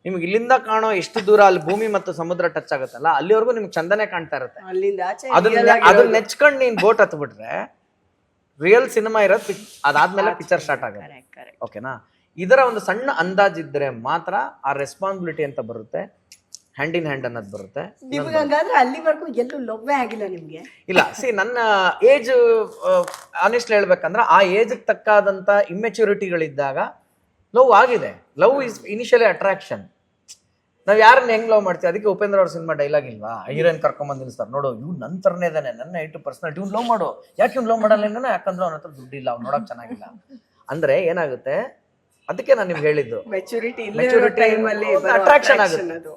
ನಿಮ್ಗೆ ಇಲ್ಲಿಂದ ಕಾಣೋ ಎಷ್ಟು ದೂರ ಅಲ್ಲಿ ಭೂಮಿ ಮತ್ತು ಸಮುದ್ರ ಟಚ್ ಆಗುತ್ತಲ್ಲ ಅಲ್ಲಿವರೆಗೂ ನಿಮ್ಗೆ ಚಂದನೆ ಕಾಣ್ತಾ ಇರುತ್ತೆ. ಅಲ್ಲಿಂದ ಆಚೆ ಅದನ್ನ ನೆಚ್ಕೊಂಡು ನೀನ್ ಬೋಟ್ ಹತ್ಬಿಟ್ರೆ ರಿಯಲ್ ಸಿನಿಮಾ ಇರೋದು ಅದಾದ್ಮೇಲೆ ಪಿಕ್ಚರ್ ಸ್ಟಾರ್ಟ್ ಆಗುತ್ತೆ. ಓಕೆನಾ? ಇದರ ಒಂದು ಸಣ್ಣ ಅಂದಾಜಿದ್ರೆ ಮಾತ್ರ ಆ ರೆಸ್ಪಾನ್ಸಿಬಿಲಿಟಿ ಅಂತ ಬರುತ್ತೆ, ಹ್ಯಾಂಡ್ ಇನ್ ಹ್ಯಾಂಡ್ ಅನ್ನೋದು ಬರುತ್ತೆ. ನಿಮ್ಗೆ ಹಂಗಾದ್ರೆ ಅಲ್ಲಿವರೆಗೂ ಎಲ್ಲೂ ಲವ್ವೇ ಆಗಿಲ್ಲ ನಿಮ್ಗೆ? ಇಲ್ಲ, ನನ್ನ ಏಜ್ ಆನೆಸ್ಟ್ಲಿ ಹೇಳ್ಬೇಕಂದ್ರೆ ಆ ಏಜ್ ತಕ್ಕಾದಂತ ಇಮ್ಮೆಚುರಿಟಿಗಳಿದ್ದಾಗ ಲವ್ ಆಗಿದೆ. Love is initially attraction. ನಾವ್ ಯಾರನ್ನ ಹೆಂಗ್ ಲವ್ ಮಾಡ್ತೀವಿ, ಅದಕ್ಕೆ ಉಪೇಂದ್ರ ಅವ್ರ ಸಿನಿಮಾ ಡೈಲಾಗ್ ಇಲ್ವಾ, ಹೀರೋಯಿನ್ ಕರ್ಕೊಂಬಂದ್ ನಿಲ್ಸ್ತಾರೆ, ನೋಡು ಇವ್ ನನ್ ತರನೇ ಇದಾನೆ, ನನ್ನ 8 ಪರ್ಸನಾಲಿಟಿ, ಇವ್ನು ಲವ್ ಮಾಡು. ಯಾಕೆ ಇವ್ನು ಲವ್ ಮಾಡಲ್ಲ? ಯಾಕಂದ್ರೆ ಅವನ ಹತ್ರ ದುಡ್ಡಿಲ್ಲ, ಅವ್ನು ನೋಡಕ್ ಚೆನ್ನಾಗಿಲ್ಲ. ಅಂದ್ರೆ ಏನಾಗುತ್ತೆ, ಅದಕ್ಕೆ ನಾನು ನಿಮ್ಗೆ ಹೇಳಿದ್ದು ಮೆಚುರಿಟಿ ಅಟ್ರಾಕ್ಷನ್ ಆಗುತ್ತೆ.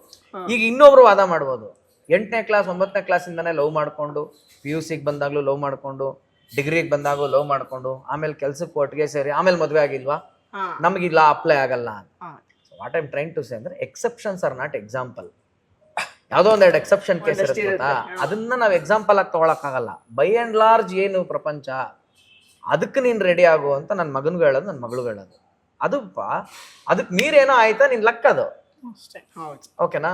ಈಗ ಇನ್ನೊಬ್ರು ವಾದ ಮಾಡ್ಬೋದು, 8ನೇ ಕ್ಲಾಸ್ 9ನೇ ಕ್ಲಾಸಿಂದಾನೇ ಲವ್ ಮಾಡ್ಕೊಂಡು, PUCಗೆ ಬಂದಾಗ್ಲೂ ಲವ್ ಮಾಡ್ಕೊಂಡು, ಡಿಗ್ರಿಗೆ ಬಂದಾಗೂ ಲವ್ ಮಾಡ್ಕೊಂಡು, ಆಮೇಲೆ ಕೆಲ್ಸಕ್ಕೆ ಒಟ್ಟಿಗೆ ಸೇರಿ ಆಮೇಲೆ ಮದ್ವೆ ಆಗಿಲ್ವಾ, ನಮಗಿಲ್ಲ ಅಪ್ಲೈ ಆಗಲ್ಲ. What I am trying to say ಅಂದ್ರೆ ಎಕ್ಸೆಪ್ಷನ್ಸ್ ಆರ್ ನಾಟ್ ಎಕ್ಸಾಂಪಲ್. ಯಾವುದೋ ಒಂದೆರಡು ಎಕ್ಸೆಪ್ಷನ್ ಕೇಸ್ ಇರುತ್ತಾ, ಅದನ್ನ ನಾವು ಎಕ್ಸಾಂಪಲ್ ಆಗಿ ತಗೊಳಕ್ಕಾಗಲ್ಲ. ಬೈ ಅಂಡ್ ಲಾರ್ಜ್ ಏನು ಪ್ರಪಂಚ, ಅದಕ್ಕೆ ನೀನ್ ರೆಡಿ ಆಗು ಅಂತ ನನ್ನ ಮಗನ್ಗೂ ಹೇಳೋದು, ನನ್ನ ಮಗಳಿಗೂ ಹೇಳೋದು. ಅದಕ್ಕೆ ನೀರೇನೋ ಆಯ್ತಾ ನಿನ್ ಲಕ್ ಅದು. ಓಕೆನಾ?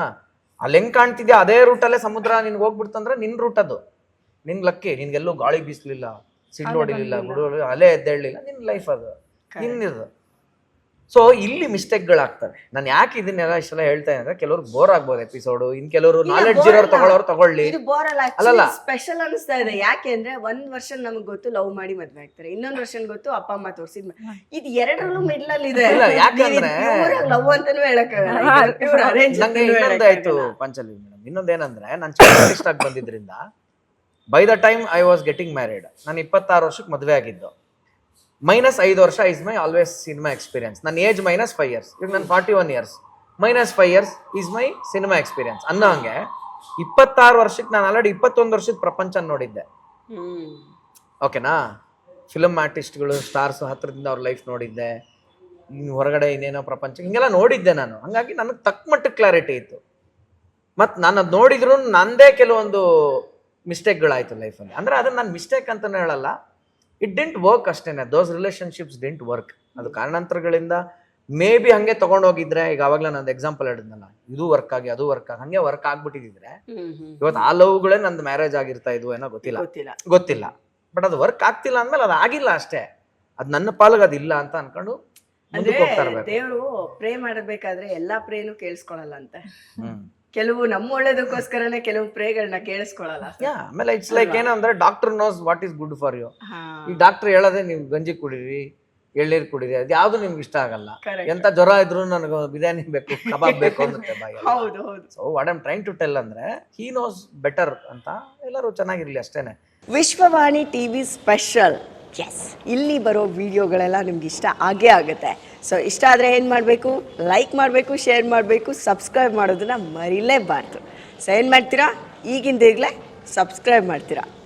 ಅಲ್ಲಿ ಹೆಂಗ್ ಕಾಣ್ತಿದ್ಯಾ ಅದೇ ರೂಟಲ್ಲೇ ಸಮುದ್ರ ನಿನ್ಗೆ ಹೋಗ್ಬಿಡ್ತಂದ್ರೆ ನಿನ್ ರೂಟ್ ಅದು, ನಿನ್ ಲಕ್ಕಿ. ನಿನ್ಗೆಲ್ಲೂ ಗಾಳಿ ಬೀಸ್ಲಿಲ್ಲ, ಸಿಡ್ಲು ಹೊಡಿಲಿಲ್ಲ, ಅಲೆ ಎದ್ದೇಳಲಿಲ್ಲ, ನಿನ್ ಲೈಫ್ ಅದು, ನಿನ್ನದು. ಸೊ ಇಲ್ಲಿ ಮಿಸ್ಟೇಕ್ಗಳಾಗ್ತವೆ. ನಾನು ಯಾಕೆ ಇದನ್ನೆಲ್ಲ ಇಷ್ಟೆಲ್ಲ ಹೇಳ್ತಾ ಇದ್ರೆ, ಕೆಲವ್ರು ಬೋರ್ ಆಗ್ಬೋದು ಎಪಿಸೋಡು, ಇನ್ ಕೆಲವರು ನಾಲೆಡ್ಜ್ ಇರೋರು ತಗೊಳ್ಳಿ. ಇದು ಬೋರ್ ಅಲ್ಲ, ಸ್ಪೆಷಲ್ ಅನಿಸ್ತಾ ಇದೆ. ಯಾಕೆ ಅಂದ್ರೆ ಒಂದ್ ವರ್ಷ ನಮ್ಗೆ ಗೊತ್ತು ಲವ್ ಮಾಡಿ ಮದ್ವೆ ಆಗ್ತಾರೆ, ಇನ್ನೊಂದ್ ವರ್ಷ ಗೊತ್ತು ಅಪ್ಪ ಅಮ್ಮ ತೋರ್ಸಿದ್ ಇದು ಎರಡರಲ್ಲೂ ಮಿಡ್ಲ್ ಅಲ್ಲಿ ಇದೆ. ಯಾಕಂದ್ರೆ ಲವ್ ಅಂತಾನು ಹೇಳಕ್ಕಾಗಲ್ಲ. ನಂಗೆ ಇನ್ನೊಂದಾಯ್ತು ಪಂಚಲಿ ಮೇಡಮ್, ಇನ್ನೊಂದೇನಂದ್ರೆ ನಾನು ಚಿಕ್ಕ ಆಗಿ ಬಂದಿದ್ರಿಂದ by the time I was getting married, ನಾನು 26 ವರ್ಷಕ್ಕೆ ಮದ್ವೆ ಆಗಿದ್ದು. -5 ವರ್ಷ is my always cinema experience. ನನ್ನ ಏಜ್ -5 years, ಈಗ ನಾನು 41 years, -5 years is my cinema experience. ಅನ್ನೋ ಹಂಗೆ 26 ವರ್ಷಕ್ಕೆ ನಾನು ಆಲ್ರೆಡಿ 21 ವರ್ಷದ ಪ್ರಪಂಚ ನೋಡಿದ್ದೆ. ಓಕೆನಾ? ಫಿಲಮ್ ಆರ್ಟಿಸ್ಟ್ಗಳು, ಸ್ಟಾರ್ಸ್ ಹತ್ರದಿಂದ ಅವ್ರ ಲೈಫ್ ನೋಡಿದ್ದೆ, ಇನ್ನು ಹೊರಗಡೆ ಇನ್ನೇನೋ ಪ್ರಪಂಚ ಹಿಂಗೆಲ್ಲ ನೋಡಿದ್ದೆ ನಾನು. ಹಂಗಾಗಿ ನನಗೆ ತಕ್ಕ ಮಟ್ಟಕ್ಕೆ ಕ್ಲಾರಿಟಿ ಇತ್ತು. ಮತ್ತು ನಾನು ಅದು ನೋಡಿದ್ರು ನಂದೇ ಕೆಲವೊಂದು ಮಿಸ್ಟೇಕ್ಗಳಾಯ್ತು ಲೈಫಲ್ಲಿ. ಅಂದರೆ ಅದನ್ನ ನಾನು ಮಿಸ್ಟೇಕ್ ಅಂತಲೇ ಹೇಳಲ್ಲ, ಇಟ್ ಡಿಂಟ್ ವರ್ಕ್ ಅಷ್ಟೇನೆ. ದೋಸ್ ರಿಲೇಷನ್ಶಿಪ್ಸ್ ಡಿಂಟ್ ವರ್ಕ್. ಅದು ಕಾರಣಾಂತರಗಳಿಂದ ಮೇ ಬಿ ಹಂಗೆ ತಗೊಂಡೋಗಿದ್ರೆ, ಈಗ ಅವಾಗಲೇ ನಂದು ಎಕ್ಸಾಂಪಲ್ ಹೇಳಿದ್ನಲ್ಲ, ಇದು ವರ್ಕ್ ಆಗಿ ಅದು ವರ್ಕ್ ಆಗಿ ಹಂಗೆ ವರ್ಕ್ ಆಗ್ಬಿಟ್ಟಿದ್ರೆ ಇವತ್ತು ಆ ಲವ್ಗಳೇ ನಂದು ಮ್ಯಾರೇಜ್ ಆಗಿರ್ತಾ ಇದ್ವು ಏನೋ ಗೊತ್ತಿಲ್ಲ. ಬಟ್ ಅದು ವರ್ಕ್ ಆಗ್ತಿಲ್ಲ ಅಂದ್ಮೇಲೆ ಅದು ಆಗಿಲ್ಲ ಅಷ್ಟೇ, ಅದು ನನ್ನ ಪಾಲಿಗೆ ಅದಿಲ್ಲ ಅಂತ ಅನ್ಕೊಂಡು ಮುಂದಕ್ಕೆ ಹೋಗ್ತಾ ಇರ್ಬೇಕು. ದೇವ್ರು ಪ್ರೇ ಮಾಡಬೇಕಾದ್ರೆ ಎಲ್ಲಾ ಪ್ರೇನು ಕೇಳಿಸ್ಕೊಳಲ್ಲ ಅಂತೆ. ಕೆಲವು ನಮ್ಮ ಒಳ್ಳೇದಕ್ಕೋಸ್ಕರನೇ ಕೆಲವು ಪ್ರೇಗಳನ್ನ ಕೇಳಿಸ್ಕೊಳಲ್ಲ. ಆಮೇಲೆ ಇಟ್ಸ್ ಲೈಕ್ ಏನಂದ್ರೆ doctor knows what is good for you. ಈ ಡಾಕ್ಟರ್ ಹೇಳೋದೇ ನೀವು ಗಂಜಿ ಕುಡೀರಿ, ಎಳ್ನೀರು ಕುಡೀರಿ, ಅದು ಯಾವ್ದು ನಿಮ್ಗೆ ಇಷ್ಟ ಆಗಲ್ಲ. ಎಂತ ಜ್ವರ ಇದ್ರು ನನಗೆ ಬಿರಿಯಾನಿ ಬೇಕು, ಕಬಾಬ್ ಬೇಕು ಅನ್ನುತ್ತೆ ಬಾಯಿ. So what I am trying to tell ಅಂದ್ರೆ ಹಿ ನೋಸ್ ಬೆಟರ್ ಅಂತ. ಎಲ್ಲರೂ ಚೆನ್ನಾಗಿರ್ಲಿ ಅಷ್ಟೇನೆ. Vishwavani TV special. ಇಲ್ಲಿ ಬರೋ ವಿಡಿಯೋಗಳೆಲ್ಲ ನಿಮ್ಗೆ ಇಷ್ಟ ಆಗೇ ಆಗುತ್ತೆ. ಸೊ ಇಷ್ಟ ಆದರೆ ಏನು ಮಾಡಬೇಕು? ಲೈಕ್ ಮಾಡಬೇಕು, ಶೇರ್ ಮಾಡಬೇಕು, ಸಬ್ಸ್ಕ್ರೈಬ್ ಮಾಡೋದನ್ನ ಮರಿಲೇಬಾರ್ದು. ಸೊ ಏನು ಮಾಡ್ತೀರಾ? ಈಗಿಂದೀಗಲೇ ಸಬ್ಸ್ಕ್ರೈಬ್ ಮಾಡ್ತೀರಾ.